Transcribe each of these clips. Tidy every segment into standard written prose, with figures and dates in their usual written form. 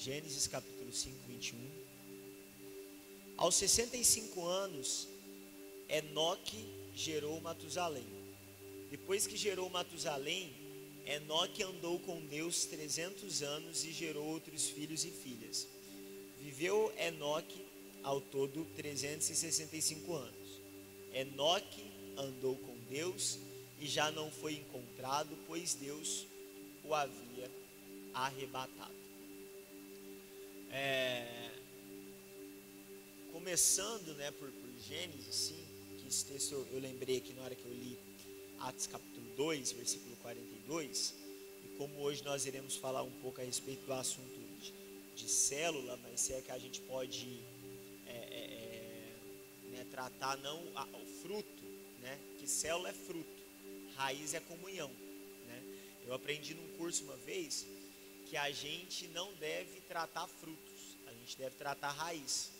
Gênesis capítulo 5, 21. Aos 65 anos, Enoque gerou Matusalém. Depois que gerou Matusalém, Enoque andou com Deus 300 anos e gerou outros filhos e filhas. Viveu Enoque ao todo 365 anos. Enoque andou com Deus e já não foi encontrado, pois Deus o havia arrebatado. Começando, por Gênesis, sim, que esse texto eu lembrei aqui na hora que eu li Atos capítulo 2, versículo 42, e como hoje nós iremos falar um pouco a respeito do assunto de célula, mas se é que a gente pode tratar não o fruto, que célula é fruto, raiz é comunhão. Eu aprendi num curso uma vez que a gente não deve tratar frutos, a gente deve tratar raiz.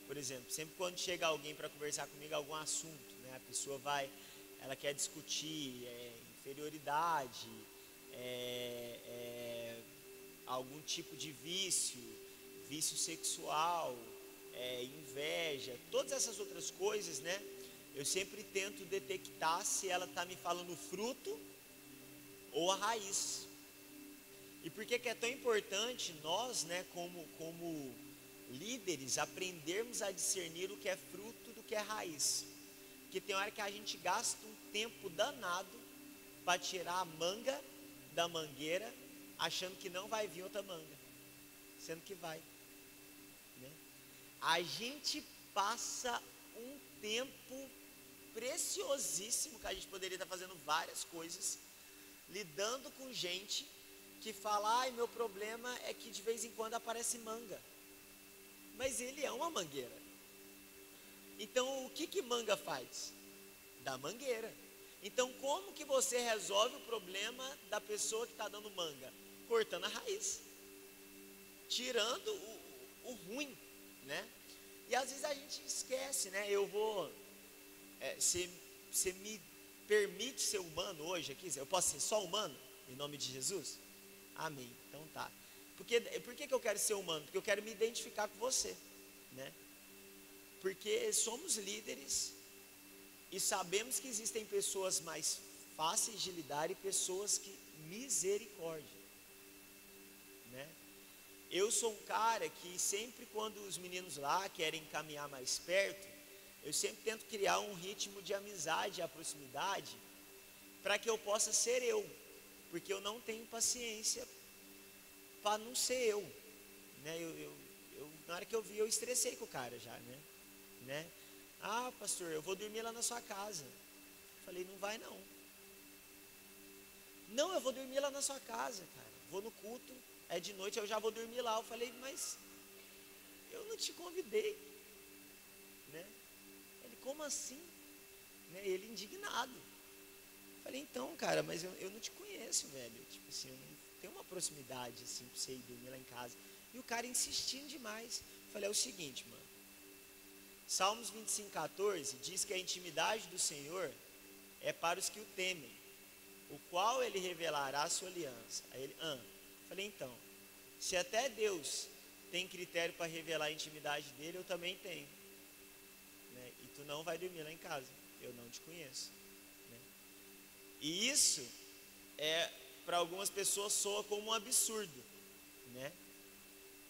Por exemplo, sempre quando chega alguém para conversar comigo algum assunto, a pessoa ela quer discutir inferioridade, algum tipo de vício sexual, inveja, todas essas outras coisas, eu sempre tento detectar se ela está me falando fruto ou a raiz. E por que é tão importante nós, como líderes, aprendermos a discernir o que é fruto do que é raiz? Porque tem hora que a gente gasta um tempo danado para tirar a manga da mangueira, achando que não vai vir outra manga, sendo que vai. A gente passa um tempo preciosíssimo, que a gente poderia estar fazendo várias coisas, lidando com gente que fala: meu problema é que de vez em quando aparece manga. Mas ele é uma mangueira. Então o que manga faz? Dá mangueira. Então como que você resolve o problema da pessoa que está dando manga? Cortando a raiz, tirando o ruim, E às vezes a gente esquece, você me permite ser humano hoje aqui? Eu posso ser só humano, em nome de Jesus? Amém, então tá. Por que eu quero ser humano? Porque eu quero me identificar com você, Porque somos líderes e sabemos que existem pessoas mais fáceis de lidar e pessoas que misericórdia, Eu sou um cara que sempre quando os meninos lá querem caminhar mais perto, eu sempre tento criar um ritmo de amizade, a proximidade, para que eu possa ser eu, porque eu não tenho paciência para não ser eu, na hora que eu vi, eu estressei com o cara já, Ah, pastor, eu vou dormir lá na sua casa. Falei: não vai não. Não, eu vou dormir lá na sua casa, cara. Vou no culto, é de noite, eu já vou dormir lá. Eu falei: mas eu não te convidei, Ele: como assim? Ele indignado. Falei: então, cara, mas eu não te conheço, velho. Tipo assim, eu não tenho uma proximidade assim pra você ir dormir lá em casa. E o cara insistindo demais. Falei: é o seguinte, mano. Salmos 25:14 diz que a intimidade do Senhor é para os que o temem, o qual ele revelará a sua aliança. Aí ele: Falei: então, se até Deus tem critério para revelar a intimidade dele, eu também tenho, E tu não vai dormir lá em casa, eu não te conheço, E isso para algumas pessoas soa como um absurdo,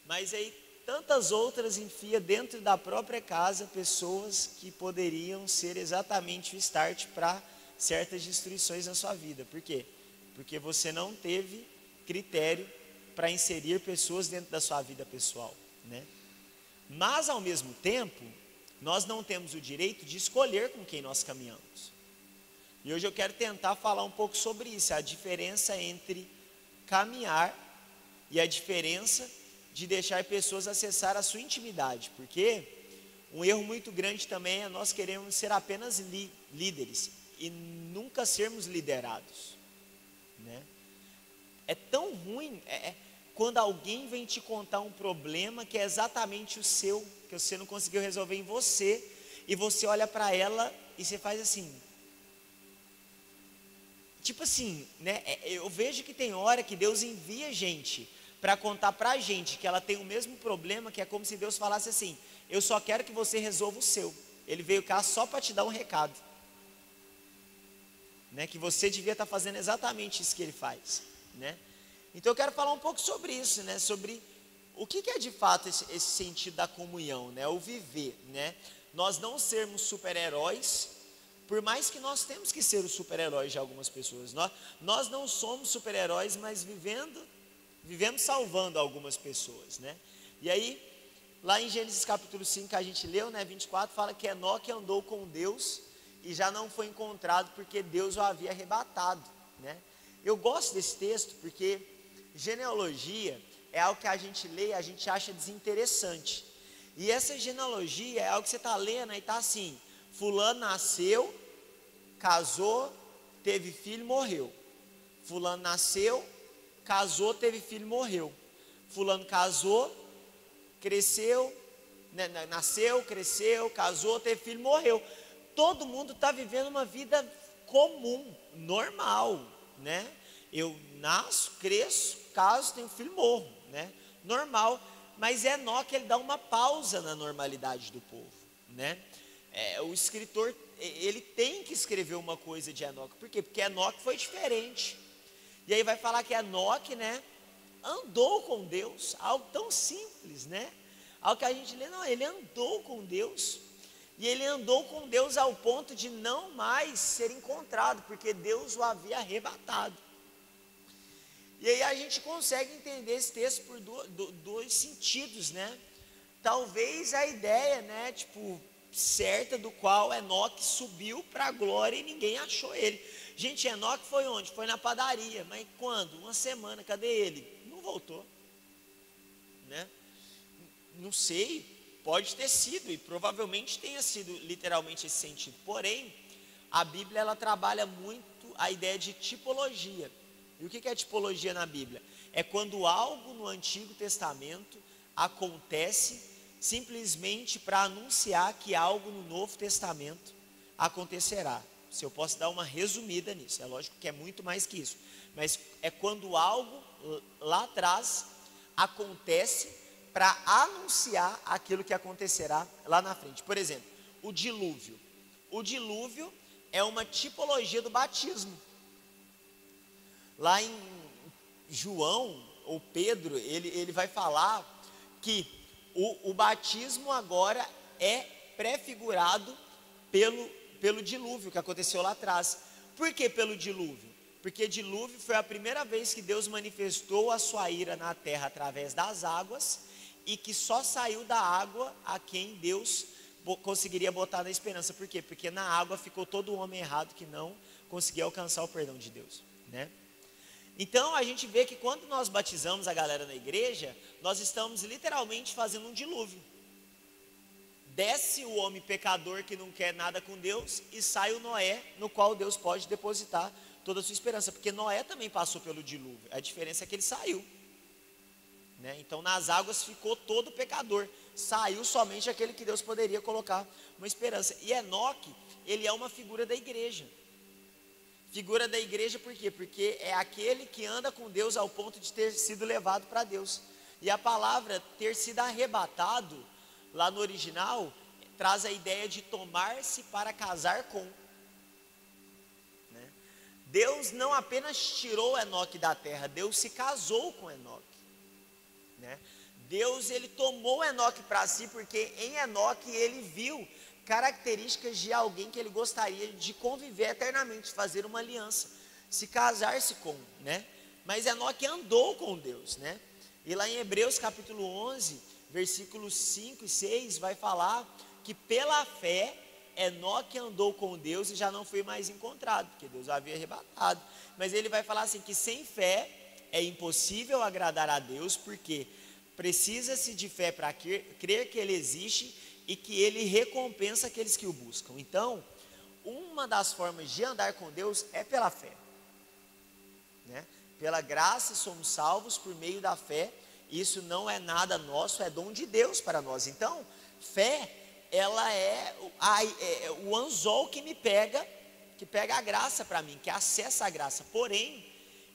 Mas aí tantas outras enfia dentro da própria casa pessoas que poderiam ser exatamente o start para certas destruições na sua vida. Por quê? Porque você não teve critério para inserir pessoas dentro da sua vida pessoal, Mas ao mesmo tempo, nós não temos o direito de escolher com quem nós caminhamos. E hoje eu quero tentar falar um pouco sobre isso, a diferença entre caminhar e a diferença de deixar pessoas acessar a sua intimidade, porque um erro muito grande também é nós queremos ser apenas líderes e nunca sermos liderados, É tão ruim quando alguém vem te contar um problema que é exatamente o seu, que você não conseguiu resolver em você, e você olha para ela e você faz assim, tipo assim, Eu vejo que tem hora que Deus envia gente para contar para a gente que ela tem o mesmo problema, que é como se Deus falasse assim: eu só quero que você resolva o seu. Ele veio cá só para te dar um recado, né? Que você devia estar fazendo exatamente isso que ele faz, né? Então eu quero falar um pouco sobre isso, né? Sobre o que é de fato esse sentido da comunhão, né? O viver, né? Nós não sermos super-heróis, por mais que nós temos que ser os super-heróis de algumas pessoas. Nós não somos super-heróis, mas vivemos salvando algumas pessoas, né? E aí, lá em Gênesis capítulo 5, que a gente leu, né, 24, fala que Enoque andou com Deus e já não foi encontrado porque Deus o havia arrebatado, né? Eu gosto desse texto porque genealogia é algo que a gente lê e a gente acha desinteressante. E essa genealogia é algo que você está lendo e está assim: fulano nasceu, casou, teve filho, morreu. Fulano nasceu, casou, teve filho, morreu. Fulano casou, cresceu, né, nasceu, cresceu, casou, teve filho, morreu. Todo mundo está vivendo uma vida comum, normal, né? Eu nasço, cresço, caso, tenho filho, morro, né? Normal. Mas Enoque, ele dá uma pausa na normalidade do povo, né? O escritor, ele tem que escrever uma coisa de Enoque. Por quê? Porque Enoque foi diferente. E aí vai falar que Enoque, né, andou com Deus, algo tão simples, né? Algo que a gente lê, não, ele andou com Deus. E ele andou com Deus ao ponto de não mais ser encontrado, porque Deus o havia arrebatado. E aí a gente consegue entender esse texto por dois sentidos, né? Talvez a ideia, né, tipo, certa do qual Enoque subiu para a glória e ninguém achou ele. Gente, Enoque foi onde? Foi na padaria, mas quando? Uma semana, cadê ele? Não voltou, né? Não sei, pode ter sido e provavelmente tenha sido literalmente esse sentido. Porém, a Bíblia, ela trabalha muito a ideia de tipologia. E o que é tipologia na Bíblia? É quando algo no Antigo Testamento acontece simplesmente para anunciar que algo no Novo Testamento acontecerá. Se eu posso dar uma resumida nisso, é lógico que é muito mais que isso, mas é quando algo lá atrás acontece para anunciar aquilo que acontecerá lá na frente. Por exemplo, o dilúvio. O dilúvio é uma tipologia do batismo. Lá em João, ou Pedro, ele vai falar que o batismo agora é prefigurado pelo dilúvio que aconteceu lá atrás. Por que pelo dilúvio? Porque dilúvio foi a primeira vez que Deus manifestou a sua ira na terra através das águas, e que só saiu da água a quem Deus conseguiria botar na esperança. Por quê? Porque na água ficou todo o homem errado que não conseguia alcançar o perdão de Deus, né? Então a gente vê que quando nós batizamos a galera na igreja, nós estamos literalmente fazendo um dilúvio. Desce o homem pecador que não quer nada com Deus e sai o Noé, no qual Deus pode depositar toda a sua esperança, porque Noé também passou pelo dilúvio, a diferença é que ele saiu, né? Então nas águas ficou todo pecador, saiu somente aquele que Deus poderia colocar uma esperança. E Enoque, ele é uma figura da igreja. Figura da igreja por quê? Porque é aquele que anda com Deus ao ponto de ter sido levado para Deus. E a palavra ter sido arrebatado, lá no original, traz a ideia de tomar-se para casar com, né? Deus não apenas tirou Enoque da terra, Deus se casou com Enoque, né? Deus, ele tomou Enoque para si, porque em Enoque ele viu características de alguém que ele gostaria de conviver eternamente, fazer uma aliança, se casar-se com, né? Mas Enoque andou com Deus, né? E lá em Hebreus capítulo 11, versículos 5 e 6, vai falar que pela fé Enoque andou com Deus e já não foi mais encontrado, porque Deus o havia arrebatado. Mas ele vai falar assim, que sem fé é impossível agradar a Deus, porque precisa-se de fé para crer que ele existe e que ele recompensa aqueles que o buscam. Então, uma das formas de andar com Deus é pela fé, né? Pela graça somos salvos por meio da fé. Isso não é nada nosso, é dom de Deus para nós. Então, fé, ela é o anzol que pega a graça para mim, que acessa a graça. Porém,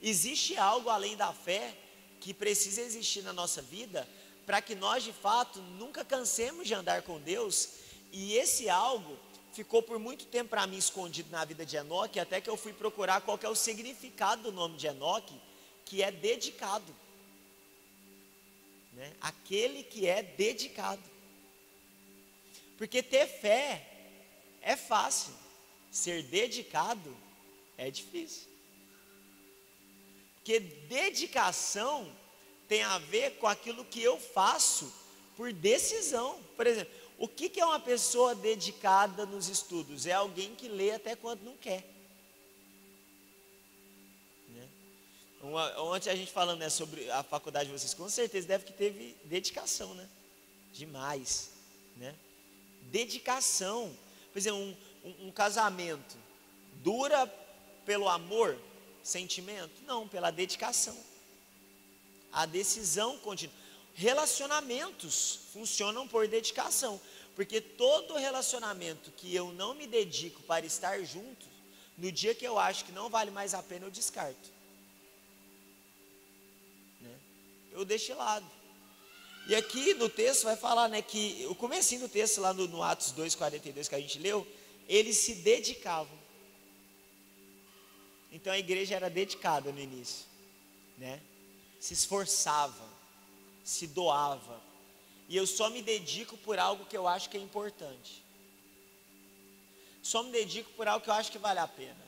existe algo além da fé que precisa existir na nossa vida para que nós de fato nunca cansemos de andar com Deus. E esse algo ficou por muito tempo para mim escondido na vida de Enoque, até que eu fui procurar qual que é o significado do nome de Enoque, que é dedicado, né? Aquele que é dedicado. Porque ter fé é fácil, ser dedicado é difícil. Porque dedicação tem a ver com aquilo que eu faço por decisão. Por exemplo, o que é uma pessoa dedicada nos estudos? É alguém que lê até quando não quer. Né? Ontem a gente falando, né, sobre a faculdade de vocês, com certeza deve que teve dedicação, né? Demais, né? Dedicação. Por exemplo, um casamento dura pelo amor, sentimento? Não, pela dedicação. A decisão contínua. Relacionamentos funcionam por dedicação, porque todo relacionamento que eu não me dedico para estar junto, no dia que eu acho que não vale mais a pena, eu descarto, né? Eu deixo de lado. E aqui no texto vai falar, né, que o comecinho do texto lá no Atos 2:42 que a gente leu, eles se dedicavam. Então a igreja era dedicada no início, né? Se esforçava, se doava. E eu só me dedico por algo que eu acho que é importante. Só me dedico por algo que eu acho que vale a pena,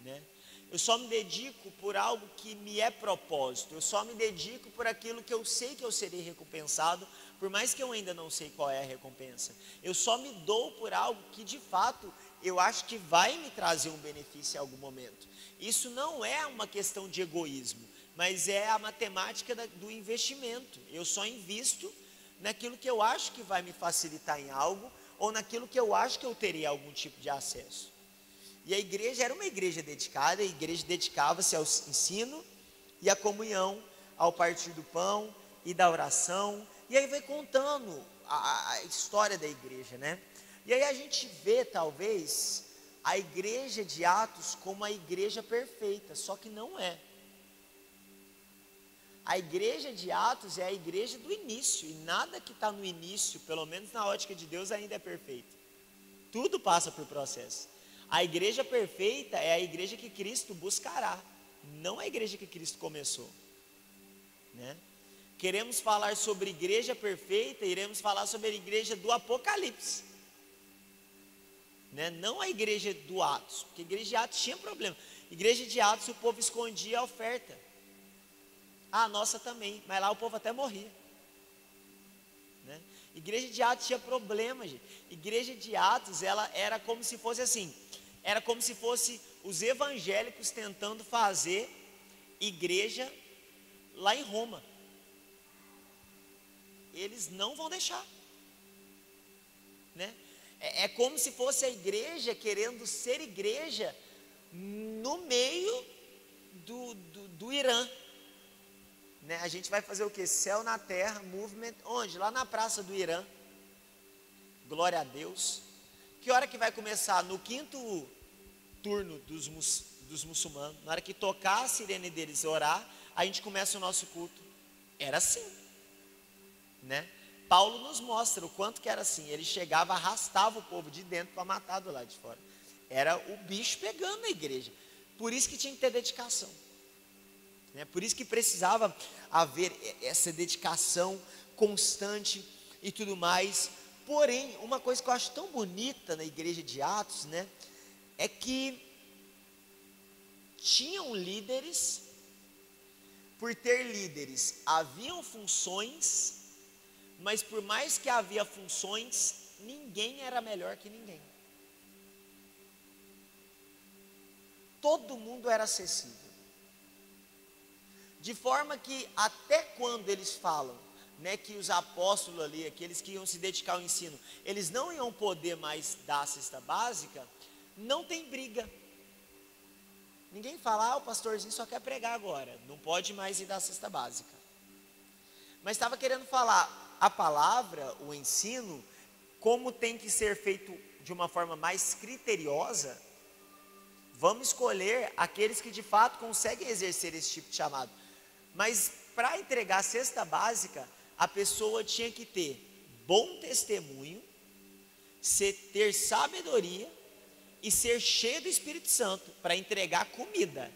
né? Eu só me dedico por algo que me é propósito. Eu só me dedico por aquilo que eu sei que eu serei recompensado, por mais que eu ainda não sei qual é a recompensa. Eu só me dou por algo que de fato eu acho que vai me trazer um benefício em algum momento. Isso não é uma questão de egoísmo, mas é a matemática do investimento. Eu só invisto naquilo que eu acho que vai me facilitar em algo, ou naquilo que eu acho que eu teria algum tipo de acesso. E a igreja era uma igreja dedicada, a igreja dedicava-se ao ensino e à comunhão, ao partir do pão e da oração. E aí vai contando a história da igreja, né? E aí a gente vê, talvez, a igreja de Atos como a igreja perfeita, só que não é. A igreja de Atos é a igreja do início, e nada que está no início, pelo menos na ótica de Deus, ainda é perfeito. Tudo passa por processo. A igreja perfeita é a igreja que Cristo buscará, não a igreja que Cristo começou, né? Queremos falar sobre igreja perfeita, iremos falar sobre a igreja do Apocalipse, né? Não a igreja do Atos, porque a igreja de Atos tinha problema. Igreja de Atos o povo escondia a oferta. A nossa também, mas lá o povo até morria, né? Igreja de Atos tinha problema, gente. Igreja de Atos, ela era como se fosse assim, era como se fosse os evangélicos tentando fazer igreja lá em Roma. Eles não vão deixar, né? É como se fosse a igreja querendo ser igreja no meio do Irã, né? A gente vai fazer o que? Céu na terra, movement, onde? Lá na praça do Irã. Glória a Deus. Que hora que vai começar? No quinto turno dos muçulmanos. Na hora que tocar a sirene deles e orar, a gente começa o nosso culto. Era assim, né? Paulo nos mostra o quanto que era assim. Ele chegava, arrastava o povo de dentro para matar do lado de fora. Era o bicho pegando na igreja. Por isso que tinha que ter dedicação, né? Por isso que precisava haver essa dedicação constante e tudo mais. Porém, uma coisa que eu acho tão bonita na igreja de Atos, né, é que tinham líderes. Por ter líderes, haviam funções, mas por mais que havia funções, ninguém era melhor que ninguém. Todo mundo era acessível. De forma que até quando eles falam, né, que os apóstolos ali, aqueles que iam se dedicar ao ensino, eles não iam poder mais dar a cesta básica, não tem briga. Ninguém fala, o pastorzinho só quer pregar agora, não pode mais ir dar a cesta básica. Mas estava querendo falar a palavra, o ensino, como tem que ser feito de uma forma mais criteriosa. Vamos escolher aqueles que de fato conseguem exercer esse tipo de chamado. Mas para entregar a cesta básica, a pessoa tinha que ter bom testemunho, ter sabedoria e ser cheio do Espírito Santo para entregar comida.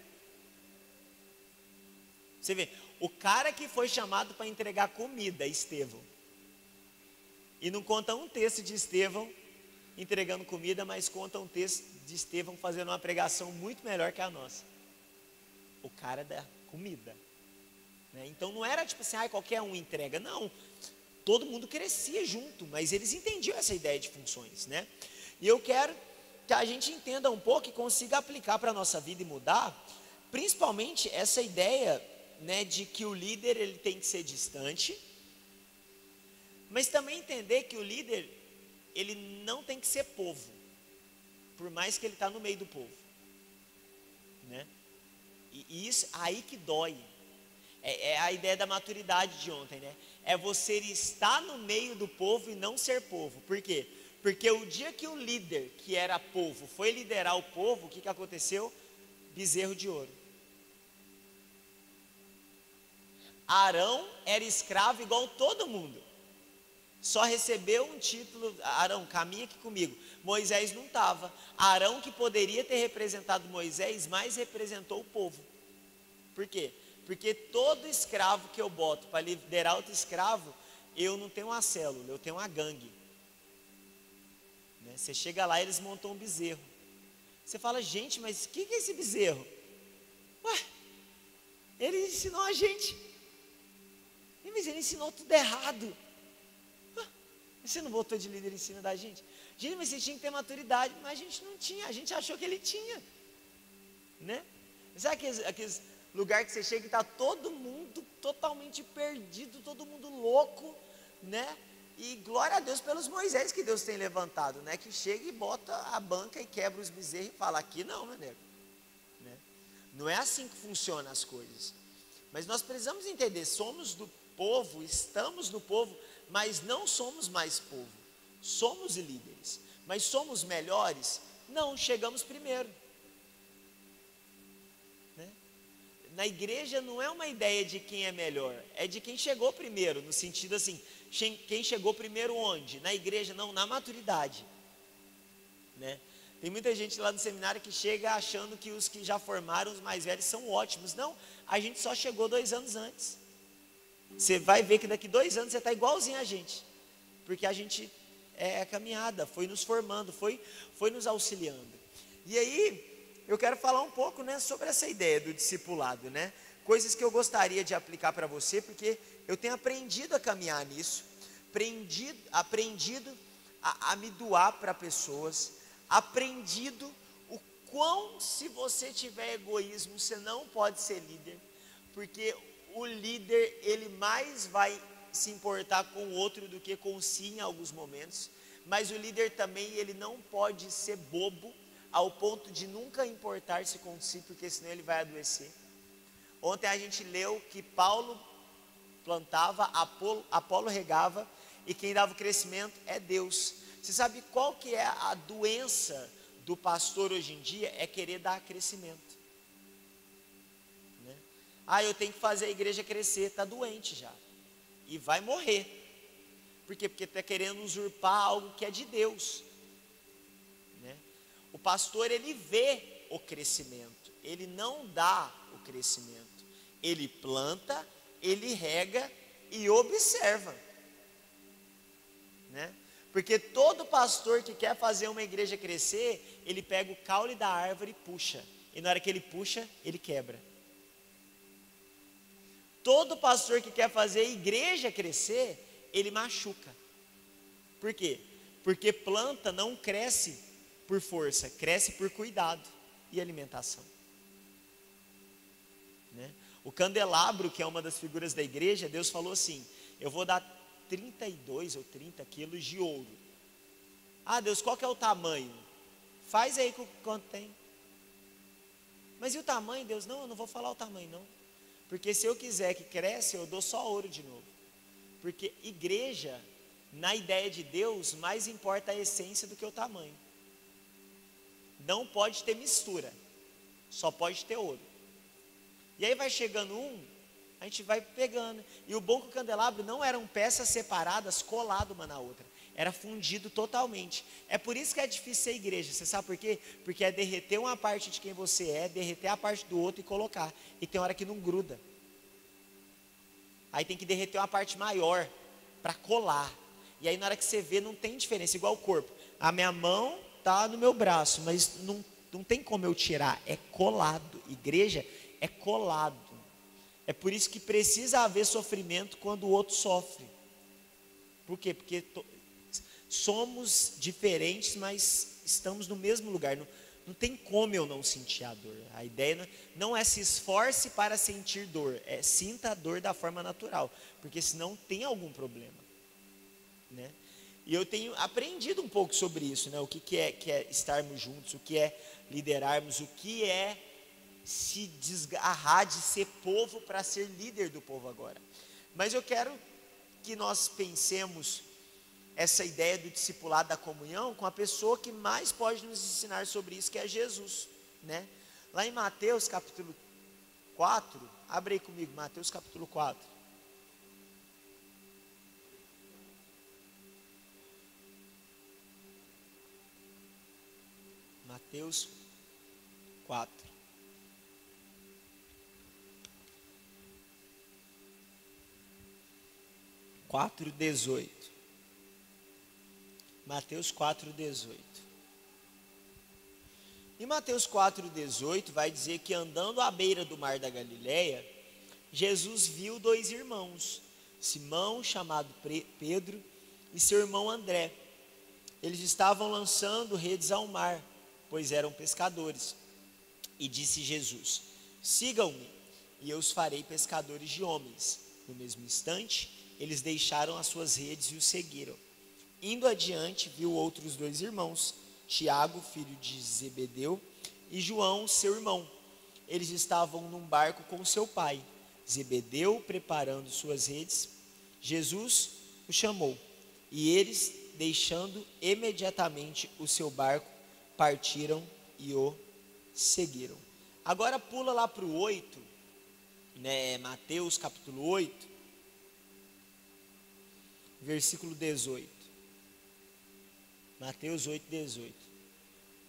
Você vê, o cara que foi chamado para entregar comida, Estevão. E não conta um texto de Estevão entregando comida, mas conta um texto de Estevão fazendo uma pregação muito melhor que a nossa. O cara da comida. Né? Então não era tipo assim, qualquer um entrega. Não, todo mundo crescia junto, mas eles entendiam essa ideia de funções. Né? E eu quero que a gente entenda um pouco e consiga aplicar para a nossa vida e mudar, principalmente essa ideia, né, de que o líder ele tem que ser distante, mas também entender que o líder ele não tem que ser povo, por mais que ele está no meio do povo, né? E isso aí que dói, é a ideia da maturidade de ontem, né? É você estar no meio do povo e não ser povo. Por quê? Porque o dia que o líder que era povo foi liderar o povo, o que aconteceu? Bezerro de ouro. Arão era escravo igual todo mundo, só recebeu um título. Arão, caminha aqui comigo. Moisés não estava. Arão, que poderia ter representado Moisés, mais representou o povo. Por quê? Porque todo escravo que eu boto para liderar outro escravo, eu não tenho uma célula, eu tenho uma gangue, né? Você chega lá e eles montam um bezerro. Você fala, gente, mas o que é esse bezerro? Ué, ele ensinou a gente. Mas ele ensinou tudo errado. Você não botou de líder em cima da gente? Gente, mas você tinha que ter maturidade. Mas a gente não tinha, a gente achou que ele tinha, né? Sabe aqueles lugares que você chega e está todo mundo totalmente perdido, todo mundo louco, né? E glória a Deus pelos Moisés que Deus tem levantado, né? Que chega e bota a banca e quebra os bezerros e fala, aqui não, meu nego, né? Não é assim que funcionam as coisas. Mas nós precisamos entender, somos do povo, estamos no povo, mas não somos mais povo, somos líderes. Mas somos melhores? Não, chegamos primeiro, né? Na igreja não é uma ideia de quem é melhor, é de quem chegou primeiro, no sentido assim, quem chegou primeiro onde? Na igreja? Não, na maturidade, né? Tem muita gente lá no seminário que chega achando que os que já formaram, os mais velhos, são ótimos. Não, a gente só chegou 2 anos antes. Você vai ver que daqui 2 anos você está igualzinho a gente, porque a gente é caminhada, foi nos formando, foi nos auxiliando. E aí, eu quero falar um pouco, né, sobre essa ideia do discipulado, né? Coisas que eu gostaria de aplicar para você, porque eu tenho aprendido a caminhar nisso, aprendido a me doar para pessoas, aprendido o quão, se você tiver egoísmo, você não pode ser líder, porque o líder, ele mais vai se importar com o outro do que com si em alguns momentos, mas o líder também, ele não pode ser bobo ao ponto de nunca importar-se com si, porque senão ele vai adoecer. Ontem a gente leu que Paulo plantava, Apolo regava, e quem dava o crescimento é Deus. Você sabe qual que é a doença do pastor hoje em dia? É querer dar crescimento. Eu tenho que fazer a igreja crescer. Está doente já, e vai morrer. Por quê? Porque está querendo usurpar algo que é de Deus, né? O pastor, ele vê o crescimento, ele não dá o crescimento. Ele planta, ele rega e observa, né? Porque todo pastor que quer fazer uma igreja crescer, ele pega o caule da árvore e puxa, e na hora que ele puxa, ele quebra. Todo pastor que quer fazer a igreja crescer, ele machuca. Por quê? Porque planta não cresce por força, cresce por cuidado e alimentação, né? O candelabro, que é uma das figuras da igreja, Deus falou assim, eu vou dar 32 ou 30 quilos de ouro. Deus, qual que é o tamanho? Faz aí quanto tem. Mas e o tamanho, Deus? Não, eu não vou falar o tamanho não, porque se eu quiser que cresça, eu dou só ouro de novo. Porque igreja, na ideia de Deus, mais importa a essência do que o tamanho. Não pode ter mistura, só pode ter ouro. E aí vai chegando um A gente vai pegando. E o bom que o candelabro não eram peças separadas, coladas uma na outra. Era fundido totalmente. É por isso que é difícil ser igreja. Você sabe por quê? Porque é derreter uma parte de quem você é, derreter a parte do outro e colocar. E tem hora que não gruda. Aí tem que derreter uma parte maior para colar. E aí na hora que você vê, não tem diferença. Igual o corpo. A minha mão está no meu braço, mas não tem como eu tirar. É colado. Igreja é colado. É por isso que precisa haver sofrimento quando o outro sofre. Por quê? Porque somos diferentes, mas estamos no mesmo lugar. Não tem como eu não sentir a dor. A ideia não é se esforce para sentir dor. É sinta a dor da forma natural. Porque senão tem algum problema. Né? E eu tenho aprendido um pouco sobre isso. Né? O que é estarmos juntos, o que é liderarmos, o que é se desgarrar de ser povo para ser líder do povo agora. Mas eu quero que nós pensemos essa ideia do discipulado da comunhão com a pessoa que mais pode nos ensinar sobre isso, que é Jesus, né? Lá em Mateus capítulo 4, abre aí comigo, Mateus capítulo 4. Mateus 4. Quatro 18. Mateus 4,18. Em Mateus 4,18 vai dizer que andando à beira do mar da Galileia, Jesus viu dois irmãos, Simão, chamado Pedro, e seu irmão André. Eles estavam lançando redes ao mar, pois eram pescadores. E disse Jesus: sigam-me, e eu os farei pescadores de homens. No mesmo instante, eles deixaram as suas redes e o seguiram. Indo adiante, viu outros dois irmãos, Tiago, filho de Zebedeu, e João, seu irmão. Eles estavam num barco com seu pai, Zebedeu, preparando suas redes. Jesus o chamou, e eles, deixando imediatamente o seu barco, partiram e o seguiram. Agora pula lá para o 8, né, Mateus capítulo 8, versículo 18. Mateus 8, 18.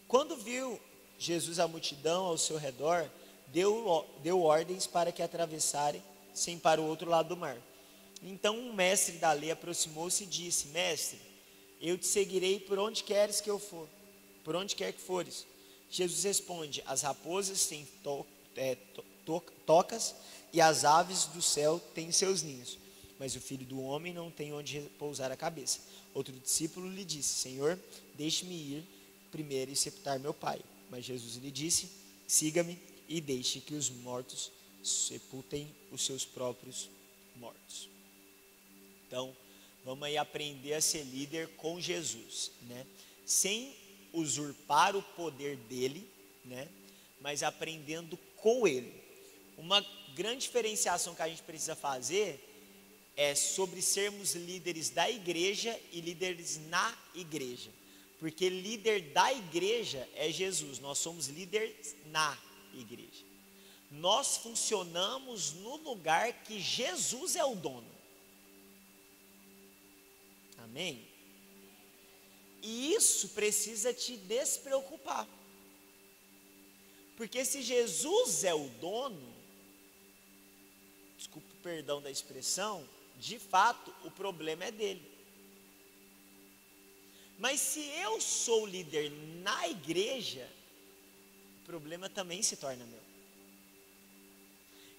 Quando viu Jesus a multidão ao seu redor, deu ordens para que atravessassem para o outro lado do mar. Então um mestre da lei aproximou-se e disse: Mestre, eu te seguirei por onde queres que eu for, por onde quer que fores. Jesus responde: as raposas têm tocas e as aves do céu têm seus ninhos, mas o filho do homem não tem onde repousar a cabeça. Outro discípulo lhe disse: Senhor, deixe-me ir primeiro e sepultar meu pai. Mas Jesus lhe disse: siga-me e deixe que os mortos sepultem os seus próprios mortos. Então, vamos aí aprender a ser líder com Jesus, né? Sem usurpar o poder dele, né? Mas aprendendo com ele. Uma grande diferenciação que a gente precisa fazer é sobre sermos líderes da igreja e líderes na igreja. Porque líder da igreja é Jesus, nós somos líderes na igreja. Nós funcionamos no lugar que Jesus é o dono. Amém? E isso precisa te despreocupar. Porque se Jesus é o dono, desculpa o perdão da expressão, de fato o problema é dele. Mas se eu sou líder na igreja, o problema também se torna meu.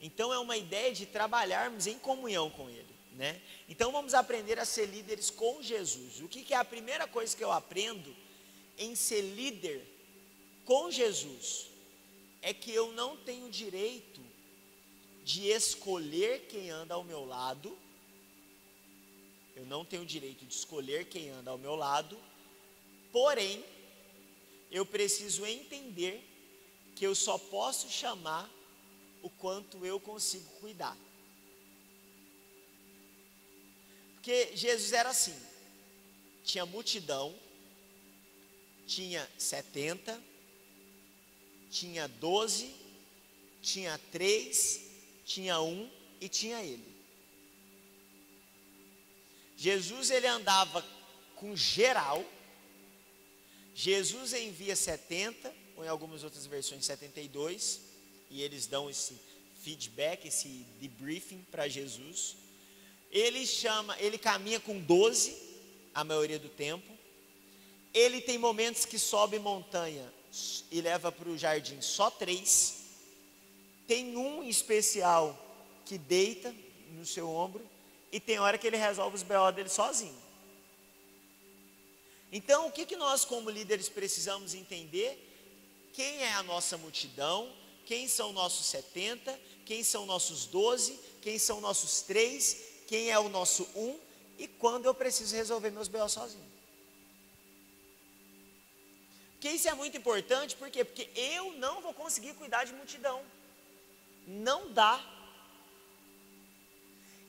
Então é uma ideia de trabalharmos em comunhão com ele, né? Então vamos aprender a ser líderes com Jesus. O que é a primeira coisa que eu aprendo em ser líder com Jesus? É que eu não tenho direito de escolher quem anda ao meu lado. Eu não tenho direito de escolher quem anda ao meu lado. Porém, eu preciso entender que eu só posso chamar o quanto eu consigo cuidar. Porque Jesus era assim, tinha multidão, tinha 70, tinha 12, tinha 3, tinha 1 e tinha ele. Jesus, ele andava com geral. Jesus envia 70, ou em algumas outras versões 72, e eles dão esse feedback, esse debriefing para Jesus. Ele caminha com 12, a maioria do tempo. Ele tem momentos que sobe montanha e leva para o jardim só 3. Tem um em especial que deita no seu ombro, e tem hora que ele resolve os BO dele sozinho. Então, o que nós como líderes precisamos entender? Quem é a nossa multidão? Quem são nossos 70? Quem são nossos 12? Quem são nossos 3? Quem é o nosso 1? E quando eu preciso resolver meus BO sozinho? Porque isso é muito importante, por quê? Porque eu não vou conseguir cuidar de multidão. Não dá.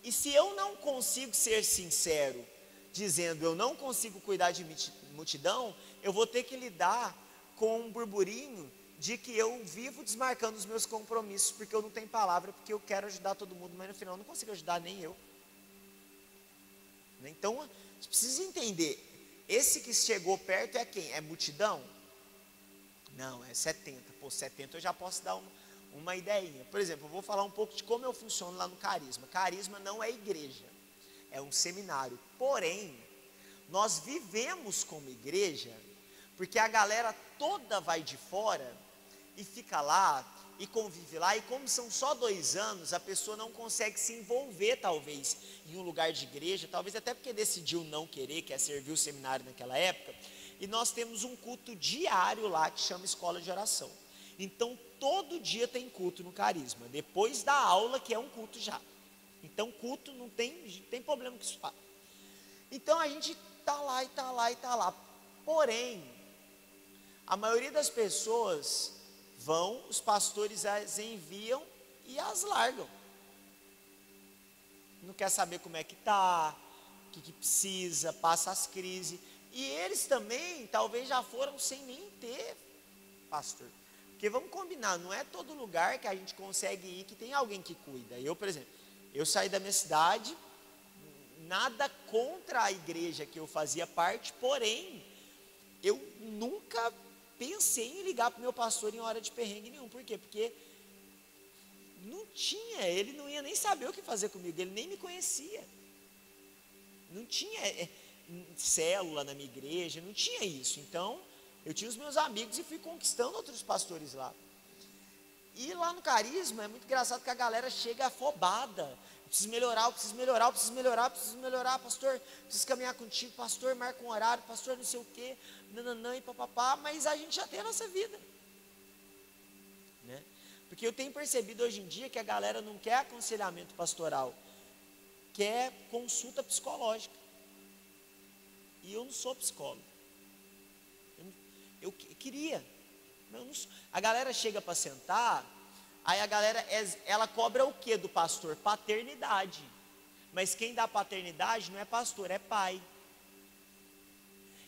E se eu não consigo ser sincero, dizendo eu não consigo cuidar de multidão, eu vou ter que lidar com um burburinho de que eu vivo desmarcando os meus compromissos, porque eu não tenho palavra, porque eu quero ajudar todo mundo, mas no final eu não consigo ajudar nem eu. Então, você precisa entender, esse que chegou perto é quem? É multidão? Não, é 70. Pô, 70 eu já posso dar uma ideinha. Por exemplo, eu vou falar um pouco de como eu funciono lá no Carisma. Carisma não é igreja, é um seminário. Porém, nós vivemos como igreja, porque a galera toda vai de fora e fica lá e convive lá, e como são só 2 anos, a pessoa não consegue se envolver talvez em um lugar de igreja, talvez até porque decidiu não querer, quer servir o seminário naquela época. E nós temos um culto diário lá que chama Escola de Oração. Então todo dia tem culto no Carisma, depois da aula, que é um culto já. Então culto não tem problema com isso. Então a gente está lá e está lá e está lá. Porém, a maioria das pessoas vão, os pastores as enviam e as largam. Não quer saber como é que está, o que precisa, passa as crises. E eles também talvez já foram sem nem ter pastor. Porque vamos combinar, não é todo lugar que a gente consegue ir que tem alguém que cuida. Eu, por exemplo, eu saí da minha cidade, nada contra a igreja que eu fazia parte, porém, eu nunca pensei em ligar para o meu pastor em hora de perrengue nenhum. Por quê? Porque não tinha, ele não ia nem saber o que fazer comigo, ele nem me conhecia. Não tinha célula na minha igreja, não tinha isso. Então, eu tinha os meus amigos e fui conquistando outros pastores lá. E lá no Carisma é muito engraçado que a galera chega afobada. Eu preciso melhorar, eu preciso melhorar, eu preciso melhorar, eu preciso melhorar, pastor, preciso caminhar contigo, pastor, marca um horário, pastor, não sei o quê, nananã e papapá, mas a gente já tem a nossa vida. Né? Porque eu tenho percebido hoje em dia que a galera não quer aconselhamento pastoral, quer consulta psicológica. E eu não sou psicólogo. Eu queria. Eu não sou. A galera chega para sentar, aí a galera, ela cobra o que do pastor? Paternidade. Mas quem dá paternidade não é pastor, é pai.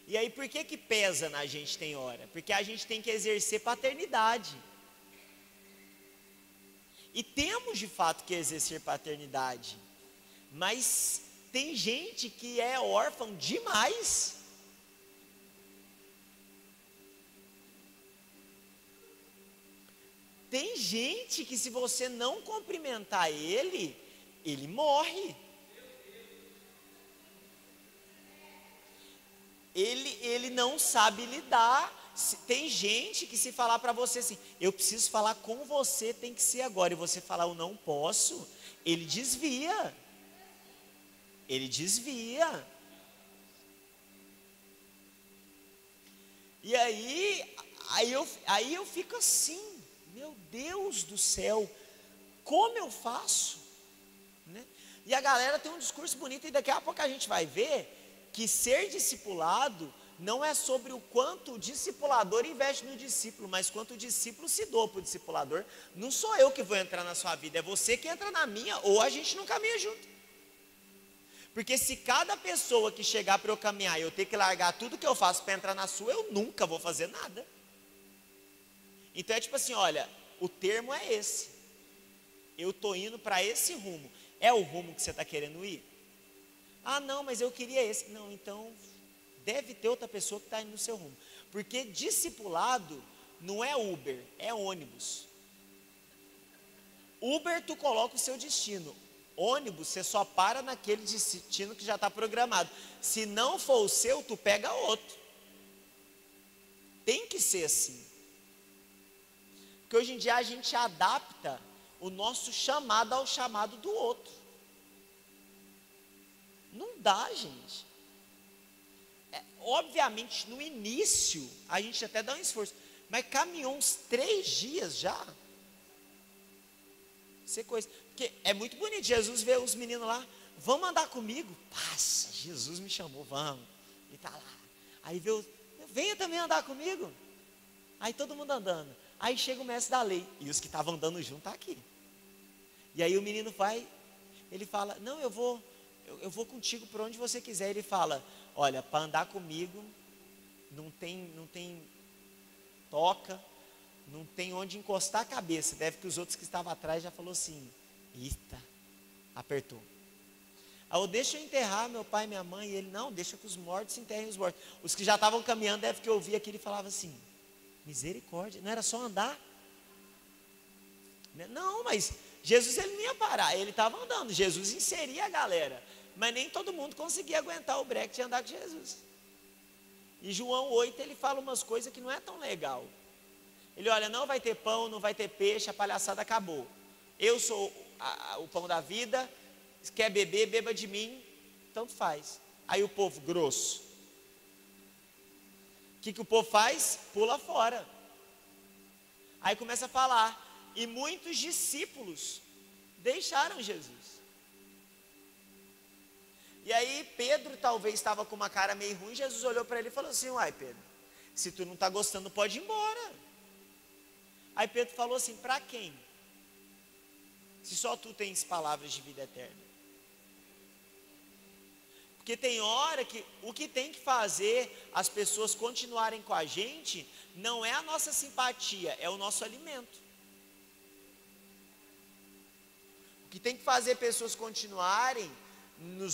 E aí por que pesa na gente tem hora? Porque a gente tem que exercer paternidade. E temos de fato que exercer paternidade. Mas tem gente que é órfão demais. Tem gente que se você não cumprimentar ele, ele morre. Ele não sabe lidar. Tem gente que se falar para você assim, eu preciso falar com você, tem que ser agora, e você falar eu não posso, ele desvia. Ele desvia. E aí eu fico assim, meu Deus do céu, como eu faço? Né? E a galera tem um discurso bonito, e daqui a pouco a gente vai ver que ser discipulado não é sobre o quanto o discipulador investe no discípulo, mas quanto o discípulo se doa para o discipulador. Não sou eu que vou entrar na sua vida, é você que entra na minha, ou a gente não caminha junto. Porque se cada pessoa que chegar para eu caminhar, eu ter que largar tudo que eu faço para entrar na sua, eu nunca vou fazer nada. Então é tipo assim, olha, o termo é esse. eu estou indo para esse rumo. É o rumo que você está querendo ir? Ah, não, mas eu queria esse. Não, então deve ter outra pessoa que está indo no seu rumo. Porque discipulado não é Uber, é ônibus. Uber tu coloca o seu destino. Ônibus você só para naquele destino que já está programado. Se não for o seu, tu pega outro. Tem que ser assim. Porque hoje em dia a gente adapta o nosso chamado ao chamado do outro. Não dá, gente. Obviamente, no início, a gente até dá um esforço. Mas caminhou uns 3 dias já. Isso coisa. Porque é muito bonito. Jesus vê os meninos lá. Vamos andar comigo? Passa, Jesus me chamou, vamos. E tá lá. Aí vê os, venha também andar comigo. Aí todo mundo andando. Aí chega o mestre da lei. E os que estavam andando junto estão aqui. E aí o menino vai, ele fala, não, eu vou contigo por onde você quiser. Ele fala, olha, para andar comigo, não tem toca, não tem onde encostar a cabeça. Deve que os outros que estavam atrás já falou assim, eita, apertou. Aí eu deixa eu enterrar meu pai e minha mãe. E ele, não, deixa que os mortos enterrem os mortos. Os que já estavam caminhando, deve que eu ouvi aquilo e falava assim, misericórdia, não era só andar? Não, mas Jesus ele não ia parar, ele estava andando, Jesus inseria a galera, mas nem todo mundo conseguia aguentar o breque de andar com Jesus. E João 8 ele fala umas coisas que não é tão legal. Ele olha, não vai ter pão, não vai ter peixe, a palhaçada acabou. Eu sou o pão da vida, se quer beber, beba de mim, tanto faz. Aí o povo grosso, o que o povo faz? Pula fora. Aí começa a falar. E muitos discípulos deixaram Jesus. E aí Pedro talvez estava com uma cara meio ruim. Jesus olhou para ele e falou assim, uai Pedro, se tu não está gostando pode ir embora. Aí Pedro falou assim, para quem? Se só tu tens palavras de vida eterna. Porque tem hora que o que tem que fazer as pessoas continuarem com a gente não é a nossa simpatia, é o nosso alimento. O que tem que fazer pessoas continuarem na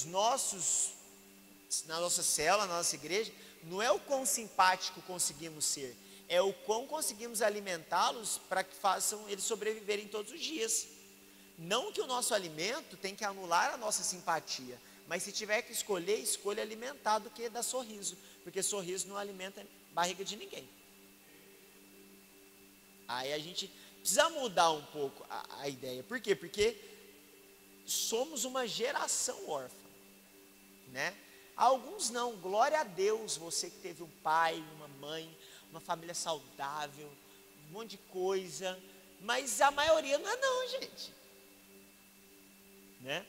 nossa célula, na nossa igreja, não é o quão simpático conseguimos ser, é o quão conseguimos alimentá-los para que façam eles sobreviverem todos os dias. Não que o nosso alimento tem que anular a nossa simpatia, mas se tiver que escolher, escolha alimentar do que dar sorriso, porque sorriso não alimenta a barriga de ninguém. Aí a gente precisa mudar um pouco a ideia. Por quê? Porque somos uma geração órfã, né? Alguns não, glória a Deus, você que teve um pai, uma mãe, uma família saudável, um monte de coisa, mas a maioria não é não, gente, né?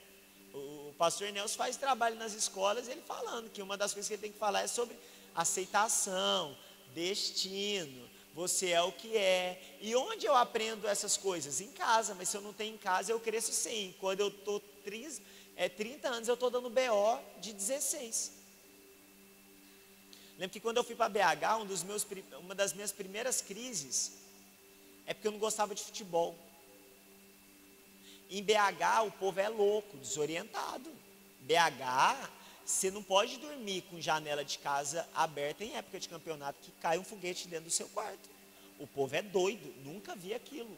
O pastor Nelson faz trabalho nas escolas, ele falando que uma das coisas que ele tem que falar é sobre aceitação, destino, você é o que é. E onde eu aprendo essas coisas? Em casa, mas se eu não tenho em casa, eu cresço sem. Quando eu estou 30 anos, eu estou dando BO de 16. Lembro que quando eu fui para BH, uma das minhas primeiras crises é porque eu não gostava de futebol. Em BH, o povo é louco, desorientado. BH, você não pode dormir com janela de casa aberta em época de campeonato que cai um foguete dentro do seu quarto. O povo é doido, nunca vi aquilo.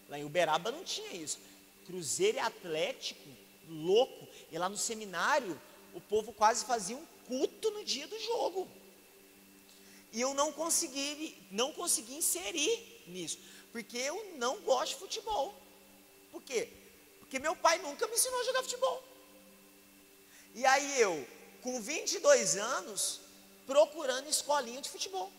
Lá em Uberaba não tinha isso. Cruzeiro e Atlético, louco. E lá no seminário, o povo quase fazia um culto no dia do jogo. E eu não consegui inserir nisso, porque eu não gosto de futebol. Por quê? Porque meu pai nunca me ensinou a jogar futebol. E aí eu, com 22 anos, procurando escolinha de futebol.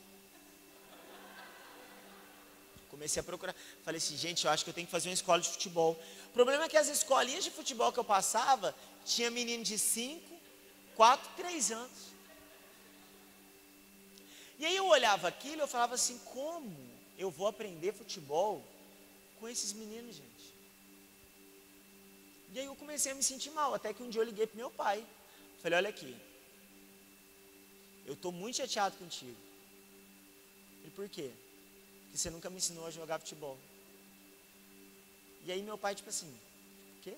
Comecei a procurar, falei assim, gente, eu acho que eu tenho que fazer uma escola de futebol. O problema é que as escolinhas de futebol que eu passava, tinha menino de 5, 4, 3 anos. E aí eu olhava aquilo e eu falava assim, como eu vou aprender futebol com esses meninos, gente? E aí eu comecei a me sentir mal, até que um dia eu liguei para meu pai. Falei, olha aqui, eu estou muito chateado contigo. E por quê? Porque você nunca me ensinou a jogar futebol. E aí meu pai, tipo assim, o quê?